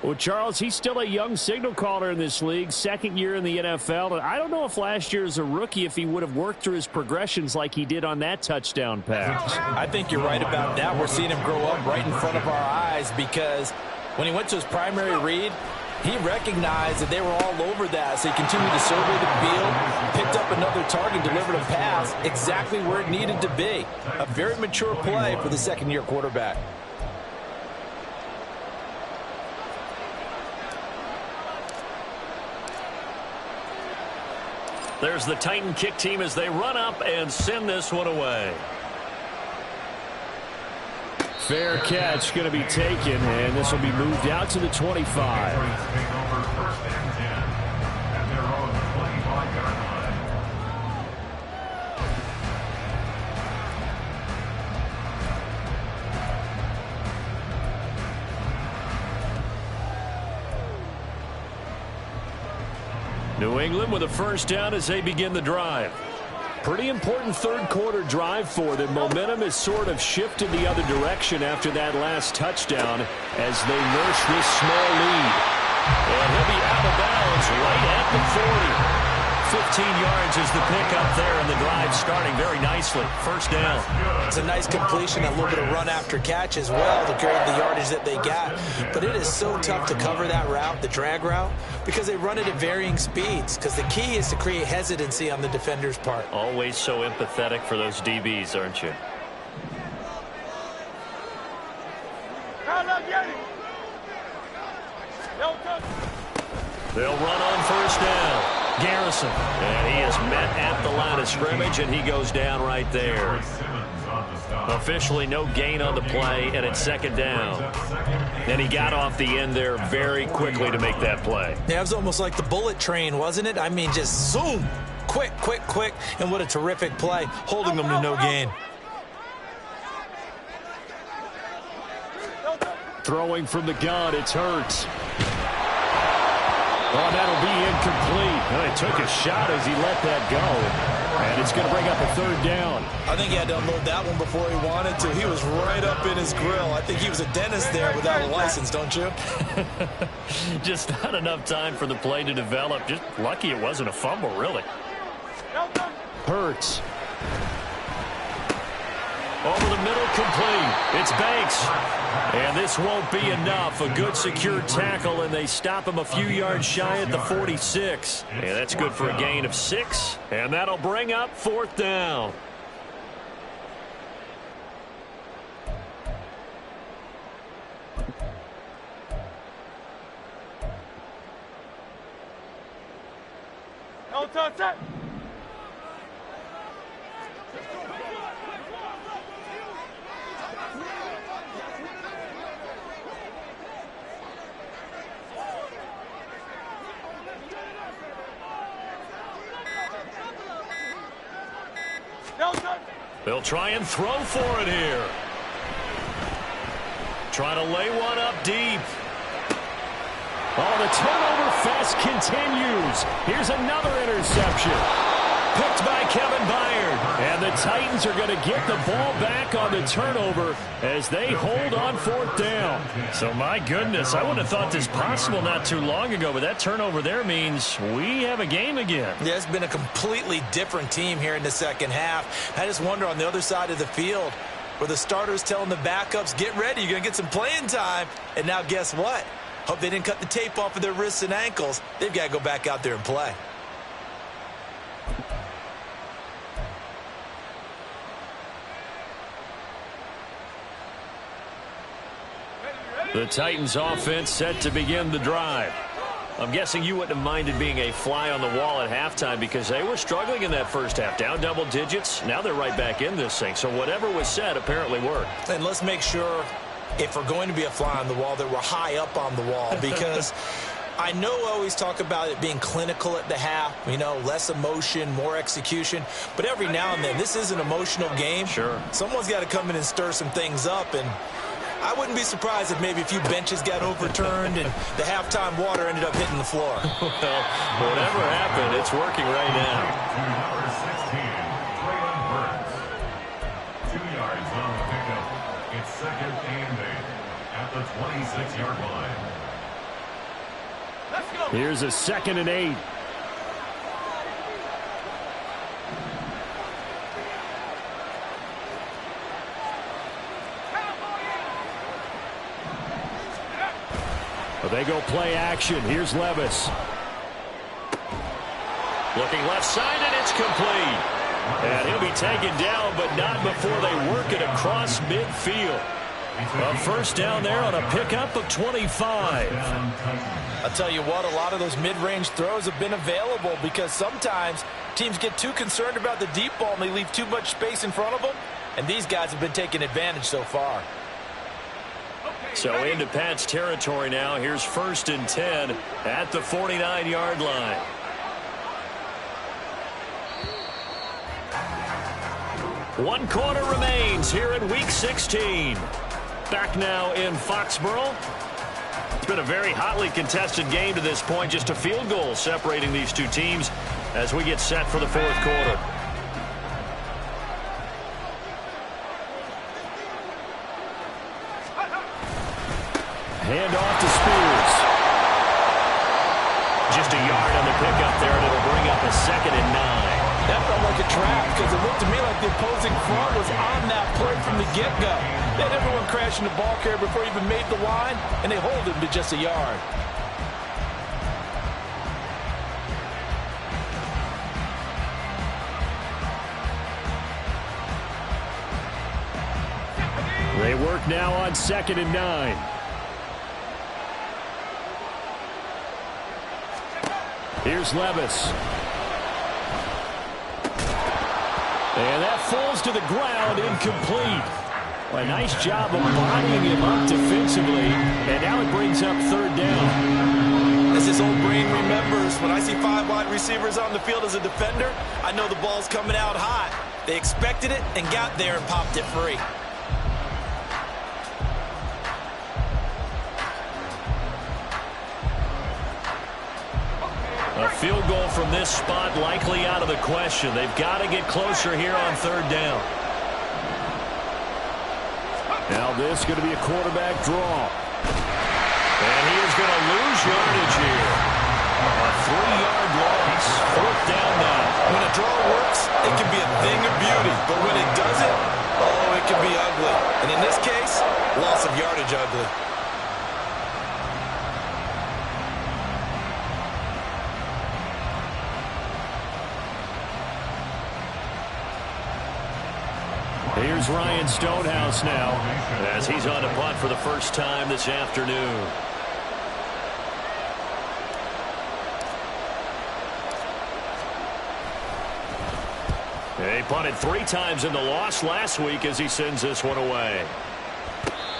S3: Well, Charles, he's still a young signal caller in this league, 2nd year in the NFL. And I don't know if last year as a rookie, if he would have worked through his progressions like he did on that touchdown pass.
S2: I think you're right about that. We're seeing him grow up right in front of our eyes because when he went to his primary read, he recognized that they were all over that, so he continued to survey the field, picked up another target, delivered a pass exactly where it needed to be. A very mature play for the 2nd-year quarterback.
S1: There's the Titan kick team as they run up and send this one away.
S3: Fair catch going to be taken, and this will be moved out to the 25.
S1: New England with a first down as they begin the drive.
S3: Pretty important 3rd quarter drive for them. Momentum has sort of shifted the other direction after that last touchdown as they nurse this small lead.
S1: And he'll be out of bounds right at the 40. 15 yards is the pickup there, and the drive starting very nicely. First down.
S2: It's a nice completion, a little bit of run after catch as well to create the yardage that they got. But it is so tough to cover that route, the drag route, because they run it at varying speeds. Because the key is to create hesitancy on the defender's part.
S1: Always so empathetic for those DBs, aren't you? They'll run on first down. Garrison. And he is met at the line of scrimmage, and he goes down right there. Officially no gain on the play, and it's 2nd down. And he got off the end there very quickly to make that play.
S2: Yeah, it was almost like the bullet train, wasn't it? I mean, just zoom. Quick, quick, quick. And what a terrific play, holding them to no gain.
S3: Throwing from the gun, it's Hurts. Oh, that'll be incomplete. Well, he took a shot as he let that go. And it's going to bring up a 3rd down.
S2: I think he had to unload that one before he wanted to. He was right up in his grill. I think he was a dentist there without a license, don't you?
S1: Just not enough time for the play to develop. Just lucky it wasn't a fumble, really.
S3: Hurts.
S1: Over the middle, complete. It's Banks. And this won't be enough. A good secure tackle, and they stop him a few yards shy at the 46. And that's good for a gain of 6. And that'll bring up 4th down.
S5: No touch.
S1: They'll try and throw for it here. Trying to lay one up deep.
S3: Oh, the turnover fest continues. Here's another interception. Picked by Kevin Byard. And the Titans are going to get the ball back on the turnover as they hold on 4th down.
S1: So, my goodness, I wouldn't have thought this possible not too long ago, but that turnover there means we have a game again.
S2: Yeah, it's been a completely different team here in the 2nd half. I just wonder on the other side of the field where the starters telling the backups, get ready, you're going to get some playing time. And now guess what? Hope they didn't cut the tape off of their wrists and ankles. They've got to go back out there and play.
S1: The Titans offense set to begin the drive.
S3: I'm guessing you wouldn't have minded being a fly on the wall at halftime because they were struggling in that first half. Down double digits. Now they're right back in this thing. So whatever was said apparently worked.
S2: And let's make sure, if we're going to be a fly on the wall, that we're high up on the wall, because I know I always talk about it being clinical at the half, you know, less emotion, more execution. But every now and then, this is an emotional game.
S3: Sure.
S2: Someone's got to come in and stir some things up, and I wouldn't be surprised if maybe a few benches got overturned and the halftime water ended up hitting the floor.
S3: Well, whatever happened, it's working right now.
S6: Number 16, Traylon Burks. 2 yards on the pickup. It's second and 8 at the 26-yard line.
S3: Here's a 2nd and 8. Well, they go play action. Here's Levis. Looking left side, and it's complete. And he'll be taken down, but not before they work it across midfield. A first down there on a pickup of 25.
S4: I'll tell you what, a lot of those mid-range throws have been available because sometimes teams get too concerned about the deep ball and they leave too much space in front of them, and these guys have been taking advantage so far.
S3: So into Pat's territory now. Here's 1st and 10 at the 49-yard line. One quarter remains here in Week 16. Back now in Foxborough. It's been a very hotly contested game to this point. Just a field goal separating these two teams as we get set for the 4th quarter. Hand off to Spears. Just a yard on the pickup there, and it'll bring up a 2nd and 9.
S4: That felt like a trap because it looked to me like the opposing front was on that play from the get-go. They had everyone crashing the ball carrier before he even made the line, and they hold him to just a yard.
S3: They work now on 2nd and 9. Here's Levis. And that falls to the ground, incomplete. A nice job of bodying him up defensively, and now it brings up 3rd down.
S2: As his old brain remembers, when I see 5 wide receivers on the field as a defender, I know the ball's coming out hot. They expected it and got there and popped it free.
S3: A field goal from this spot likely out of the question. They've got to get closer here on 3rd down. Now this is going to be a quarterback draw. And he is going to lose yardage here. A 3-yard loss. 4th down now.
S2: When a draw works, it can be a thing of beauty. But when it doesn't, oh, it can be ugly. And in this case, loss of yardage ugly.
S3: Here's Ryan Stonehouse now as he's on to punt for the first time this afternoon. He punted 3 times in the loss last week as he sends this one away.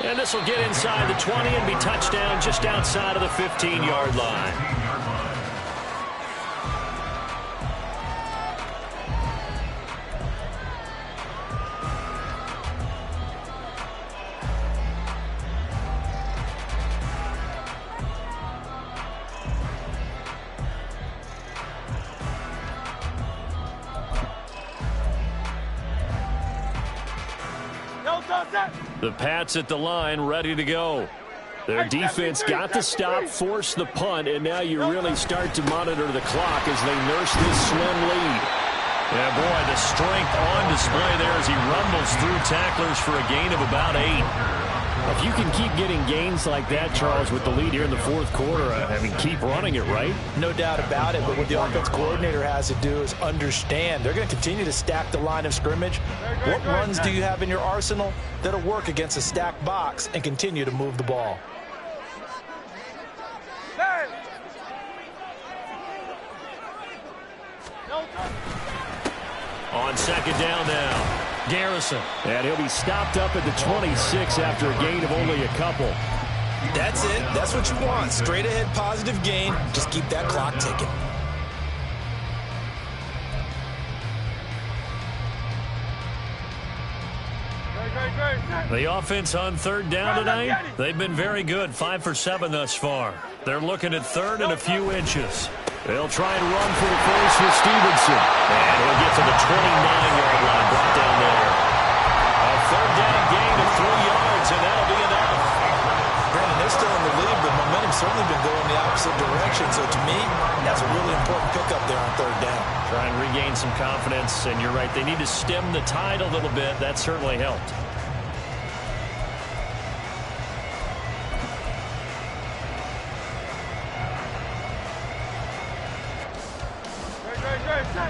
S3: And this will get inside the 20 and be touchdown just outside of the 15-yard line. The Pats at the line, ready to go. Their defense got the stop, forced the punt, and now you really start to monitor the clock as they nurse this slim lead. Yeah, boy, the strength on display there as he rumbles through tacklers for a gain of about 8. If you can keep getting gains like that, Charles, with the lead here in the 4th quarter, I mean, keep running it, right?
S4: No doubt about it, but what the offense coordinator has to do is understand they're going to continue to stack the line of scrimmage. What runs do you have in your arsenal that'll work against a stacked box and continue to move the ball?
S3: On second down now, Garrison. And he'll be stopped up at the 26 after a gain of only a couple.
S2: That's it. That's what you want. Straight ahead positive gain. Just keep that clock ticking.
S3: The offense on third down tonight, they've been very good, 5 for 7 thus far. They're looking at third and a few inches. They'll try and run for the first with Stevenson. And he'll get to the 29-yard line, brought down there. A third down gain of 3 yards, and that'll be enough.
S2: Brandon, they're still in the lead, but momentum's certainly been going the opposite direction. So to me, that's a really important pickup there on third down.
S3: Try and regain some confidence, and you're right, they need to stem the tide a little bit. That certainly helped.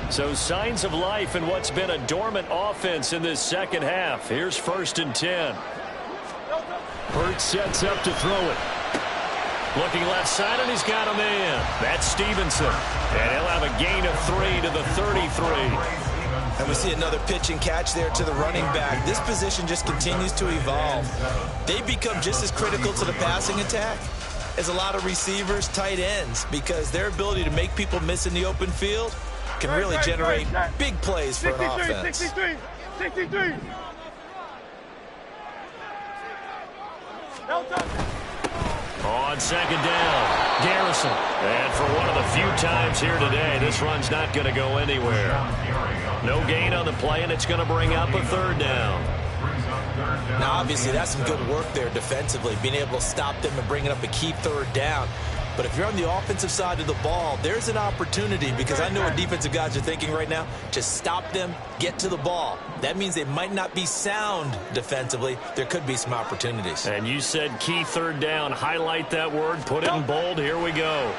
S3: So signs of life in what's been a dormant offense in this second half. Here's 1st and 10. Hurts sets up to throw it. Looking left side, and he's got him in. That's Stevenson. And he'll have a gain of 3 to the 33.
S2: And we see another pitch and catch there to the running back. This position just continues to evolve. They become just as critical to the passing attack as a lot of receivers, tight ends, because their ability to make people miss in the open field can really generate big plays for an offense.
S5: 63.
S3: On second down, Garrison. And for one of the few times here today, this run's not going to go anywhere. No gain on the play, and it's going to bring up a third down.
S2: Now, obviously, that's some good work there defensively, being able to stop them and bringing up a key third down. But if you're on the offensive side of the ball, there's an opportunity, because I know what defensive guys are thinking right now. Just stop them, get to the ball. That means they might not be sound defensively. There could be some opportunities.
S3: And you said key third down. Highlight that word. Put it in bold. Here we go.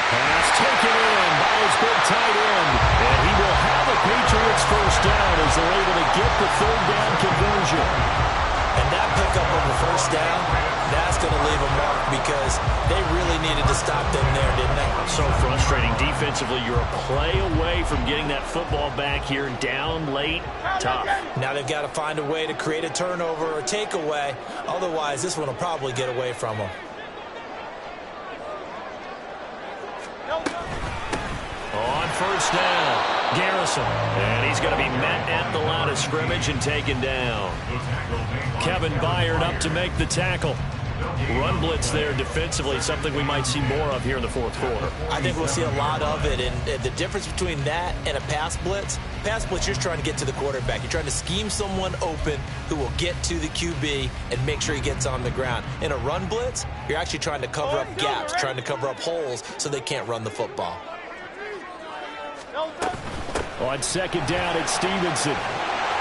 S3: Pass taken in by his big tight end. And he will have a Patriots first down as they're able to get the third down conversion.
S2: And that pickup of the first down, that's going to leave a mark, because they really needed to stop them there, didn't they?
S3: So frustrating. Defensively, you're a play away from getting that football back here, down late, tough.
S2: Now they've got to find a way to create a turnover or takeaway. Otherwise, this one will probably get away from them.
S3: On first down, Garrison. And he's going to be met at the line of scrimmage and taken down. Kevin Byard up to make the tackle. Run blitz there defensively, something we might see more of here in the fourth quarter.
S2: I think we'll see a lot of it, and the difference between that and a pass blitz, you're trying to get to the quarterback. You're trying to scheme someone open who will get to the QB and make sure he gets on the ground. In a run blitz, you're actually trying to cover up gaps, trying to cover up holes so they can't run the football.
S3: On second down, it's Stevenson.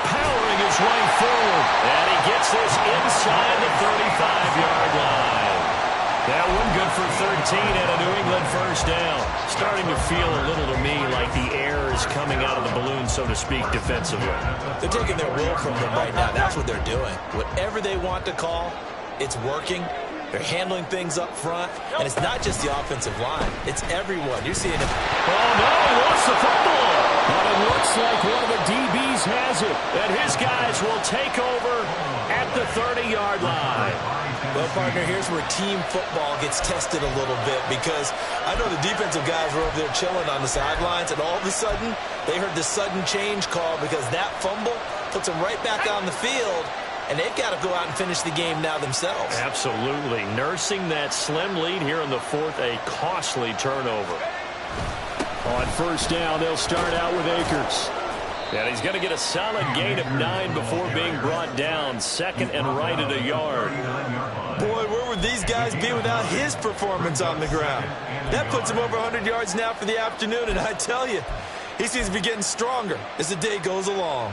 S3: Powering his way forward. And he gets this inside the 35-yard line. That one good for 13 and a New England first down. Starting to feel a little to me like the air is coming out of the balloon, so to speak, defensively.
S2: They're taking their will from them right now. That's what they're doing. Whatever they want to call, it's working. They're handling things up front, and it's not just the offensive line. It's everyone. You're seeing it.
S3: Oh, no, he lost the football. But it looks like one of the DBs has it, and his guys will take over at the 30-yard line.
S2: Well, partner, here's where team football gets tested a little bit, because I know the defensive guys were over there chilling on the sidelines, and all of a sudden, they heard the sudden change call, because that fumble puts them right back on the field. And they've got to go out and finish the game now themselves.
S3: Absolutely. Nursing that slim lead here in the fourth, a costly turnover. On first down, they'll start out with Akers. And he's going to get a solid gain of 9 before being brought down. Second and right at a yard.
S2: Boy, where would these guys be without his performance on the ground? That puts him over 100 yards now for the afternoon, and I tell you, he seems to be getting stronger as the day goes along.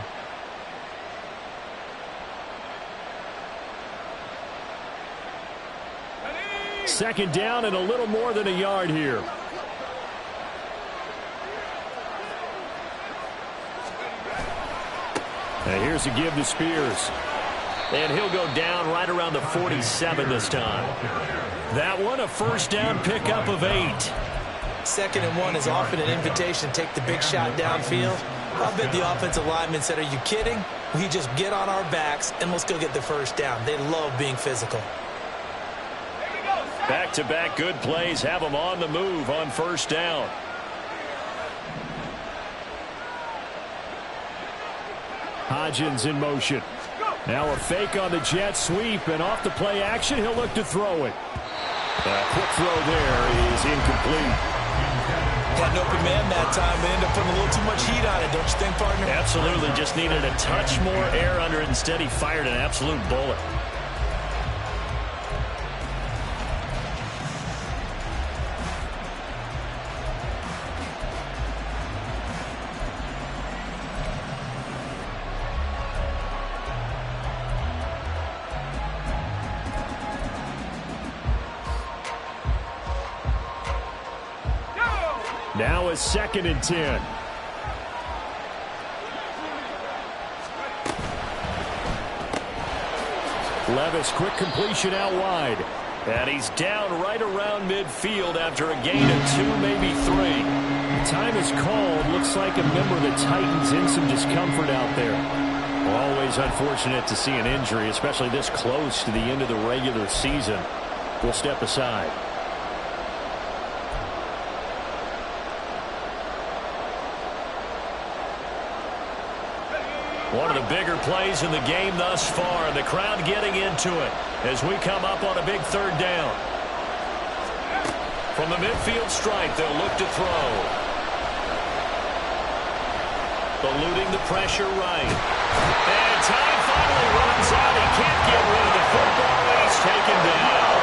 S3: Second down and a little more than a yard here. And here's a give to Spears. And he'll go down right around the 47 this time. That one, a first down pickup of 8.
S2: 2nd and 1 is often an invitation to take the big shot downfield. I bet the offensive lineman said, are you kidding? We just get on our backs and let's go get the first down. They love being physical.
S1: Back-to-back good plays have them on the move on first down.
S3: Hodgins in motion. Now a fake on the jet sweep, and off the play action, he'll look to throw it. A quick throw there is incomplete.
S2: Got an open man that time, but ended up putting a little too much heat on it, don't you think, partner?
S1: Absolutely, just needed a touch more air under it. Instead, he fired an absolute bullet.
S3: Now a 2nd and 10. Levis, quick completion out wide.
S1: And he's down right around midfield after a gain of 2, maybe 3.
S3: The time is called. Looks like a member of the Titans in some discomfort out there. Always unfortunate to see an injury, especially this close to the end of the regular season. We'll step aside.
S1: One of the bigger plays in the game thus far. The crowd getting into it as we come up on a big 3rd down. From the midfield stripe, they'll look to throw. Eluding the pressure right. And time finally runs out. He can't get rid of the football, and he's taken down.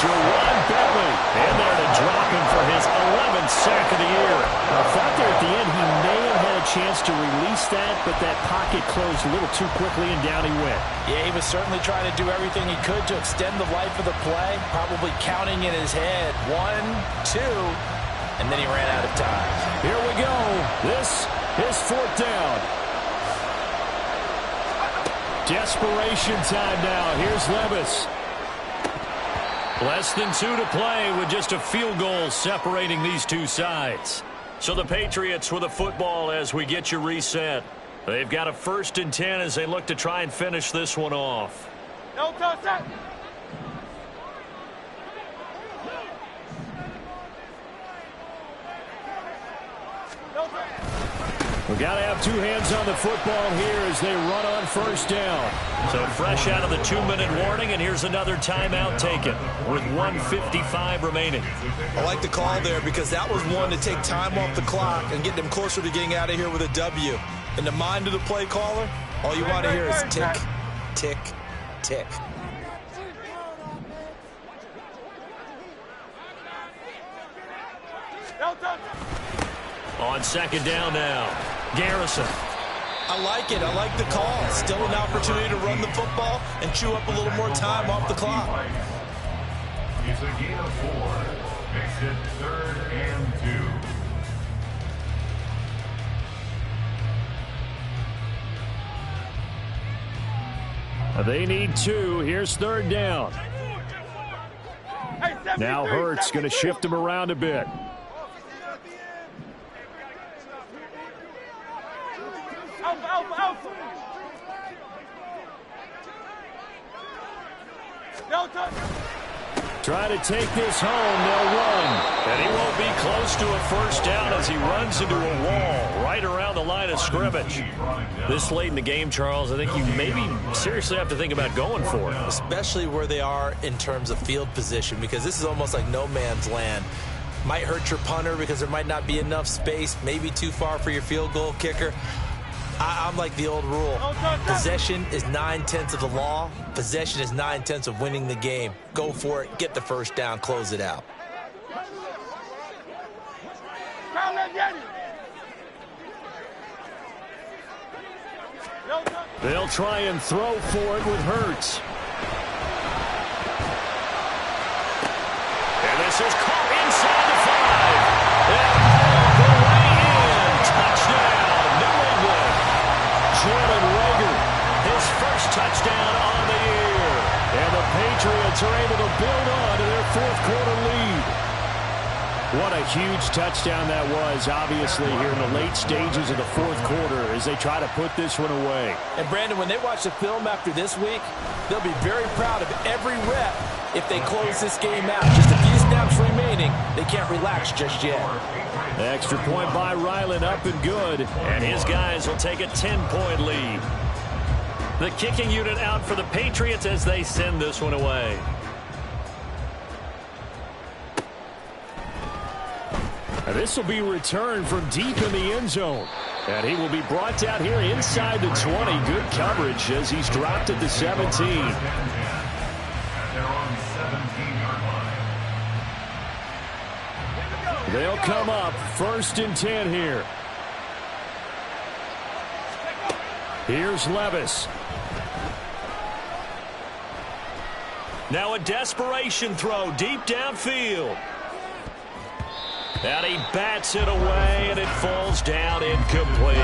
S3: Jawan Bentley.
S1: And there to drop him for his 11th sack of the year.
S3: I thought there at the end he may have had a chance to release that, but that pocket closed a little too quickly, and down he went.
S4: Yeah, he was certainly trying to do everything he could to extend the life of the play, probably counting in his head 1, 2, and then he ran out of time.
S3: Here we go. This is 4th down. Desperation time now. Here's Levis.
S1: Less than 2 to play with just a field goal separating these two sides. So the Patriots with a football as we get you reset. They've got a 1st and 10 as they look to try and finish this one off.
S5: No touch.
S3: We've got to have 2 hands on the football here as they run on 1st down.
S1: So fresh out of the 2-minute warning, and here's another timeout taken with 1:55 remaining.
S2: I like the call there because that was one to take time off the clock and get them closer to getting out of here with a W. In the mind of the play caller, all you want to hear is tick, tick, tick.
S5: No touch.
S1: On 2nd down now, Garrison.
S2: I like it. I like the call. Still an opportunity to run the football and chew up a little more time off the clock.
S6: It's a gain of 4. Makes it 3rd and 2.
S3: They need 2. Here's 3rd down. Now Hurts going to shift him around a bit. Try to take this home. They'll run.
S1: And he won't be close to a 1st down as he runs into a wall right around the line of scrimmage. This late in the game, Charles, I think you maybe seriously have to think about going for it.
S2: Especially where they are in terms of field position, because this is almost like no man's land. Might hurt your punter because there might not be enough space, maybe too far for your field goal kicker. I'm like the old rule. Possession is 9/10 of the law. Possession is 9/10 of winning the game. Go for it. Get the 1st down. Close it out.
S3: They'll try and throw for it with Hurts.
S1: And this is caught inside the 5. And the way in. Touchdown, New England.
S3: Jalen Reagor,
S1: His 1st touchdown on the year.
S3: and the Patriots are able to build on to their 4th quarter lead. What a huge touchdown that was, obviously, here in the late stages of the fourth quarter as they try to put this one away.
S4: And, Brandon, when they watch the film after this week, they'll be very proud of every rep if they close this game out. Just a few snaps remaining. They can't relax just yet.
S3: The extra point by Ryland, up and good.
S1: And his guys will take a 10-point lead. The kicking unit out for the Patriots as they send this one away.
S3: And this will be returned from deep in the end zone. And he will be brought down here inside the 20. Good coverage as he's dropped at the 17.
S6: They're on 17-yard line.
S3: They'll come up 1st and 10 here. Here's Levis.
S1: Now a desperation throw deep downfield. And he bats it away, and it falls down incomplete.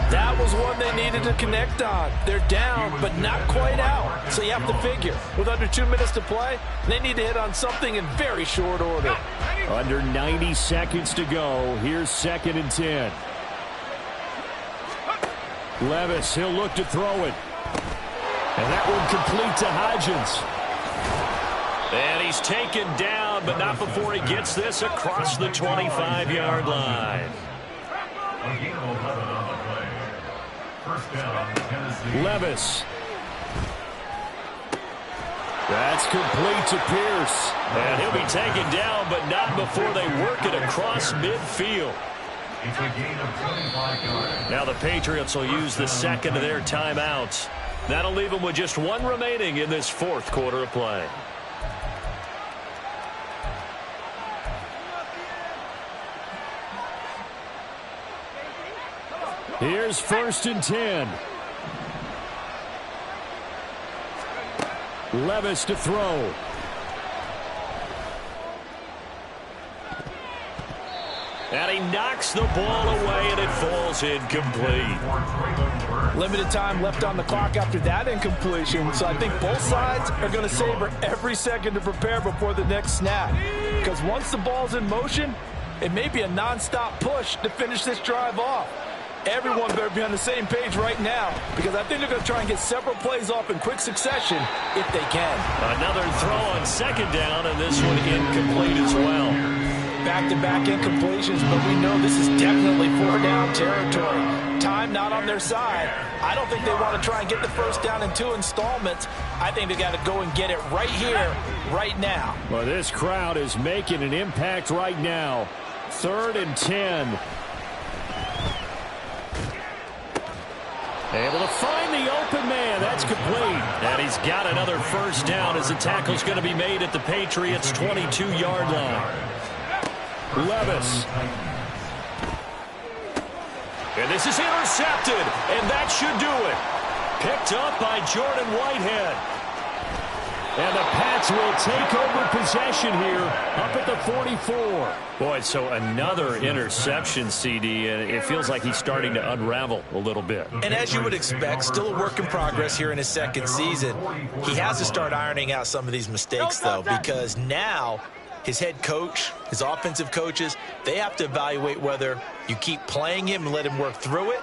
S4: That was one they needed to connect on. They're down, but not quite out. So you have to figure, with under 2 minutes to play, they need to hit on something in very short order.
S3: Under 90 seconds to go. Here's 2nd and 10. Levis, he'll look to throw it. And that one complete to Hodgins.
S1: And he's taken down, but not before he gets this across the 25-yard line.
S6: A gain of 11 on the play. First down, Tennessee.
S3: Levis. That's complete to Pierce.
S1: And he'll be taken down, but not before they work it across midfield.
S6: It's a gain of 25 yards.
S1: Now the Patriots will use the second of their timeouts. That'll leave them with just one remaining in this fourth quarter of play.
S3: Here's 1st and 10. Levis to throw.
S1: And he knocks the ball away, and it falls incomplete.
S4: Limited time left on the clock after that incompletion, so I think both sides are going to savor every second to prepare before the next snap. Because once the ball's in motion, it may be a nonstop push to finish this drive off. Everyone better be on the same page right now, because I think they're going to try and get several plays off in quick succession if they can.
S1: Another throw on 2nd down, and this one incomplete as well.
S4: Back-to-back incompletions, but we know this is definitely 4-down territory. Time not on their side. I don't think they want to try and get the first down in 2 installments. I think they got to go and get it right here, right now.
S3: Well, this crowd is making an impact right now. 3rd and 10. Able to find the open man. That's complete.
S1: And he's got another first down as the tackle's going to be made at the Patriots' 22-yard line.
S3: Levis.
S1: And this is intercepted, and that should do it. Picked up by Jordan Whitehead.
S3: And the Pats will take over possession here up at the 44.
S1: Boy, so another interception, CD, and it feels like he's starting to unravel a little bit.
S2: And as you would expect, still a work in progress here in his 2nd season. He has to start ironing out some of these mistakes, though, because now his head coach, his offensive coaches, they have to evaluate whether you keep playing him and let him work through it,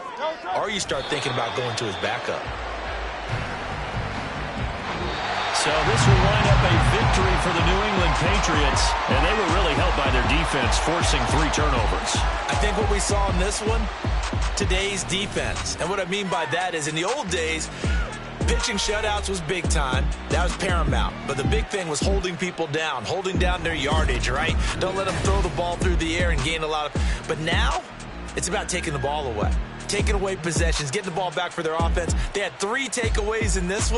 S2: or you start thinking about going to his backup.
S1: So this will wind up a victory for the New England Patriots, and they were really helped by their defense, forcing 3 turnovers.
S2: I think what we saw in this one, today's defense. And what I mean by that is in the old days, pitching shutouts was big time. That was paramount. But the big thing was holding people down, holding down their yardage, right? Don't let them throw the ball through the air and gain a lot of... But now, it's about taking the ball away. Taking away possessions, getting the ball back for their offense. They had 3 takeaways in this one.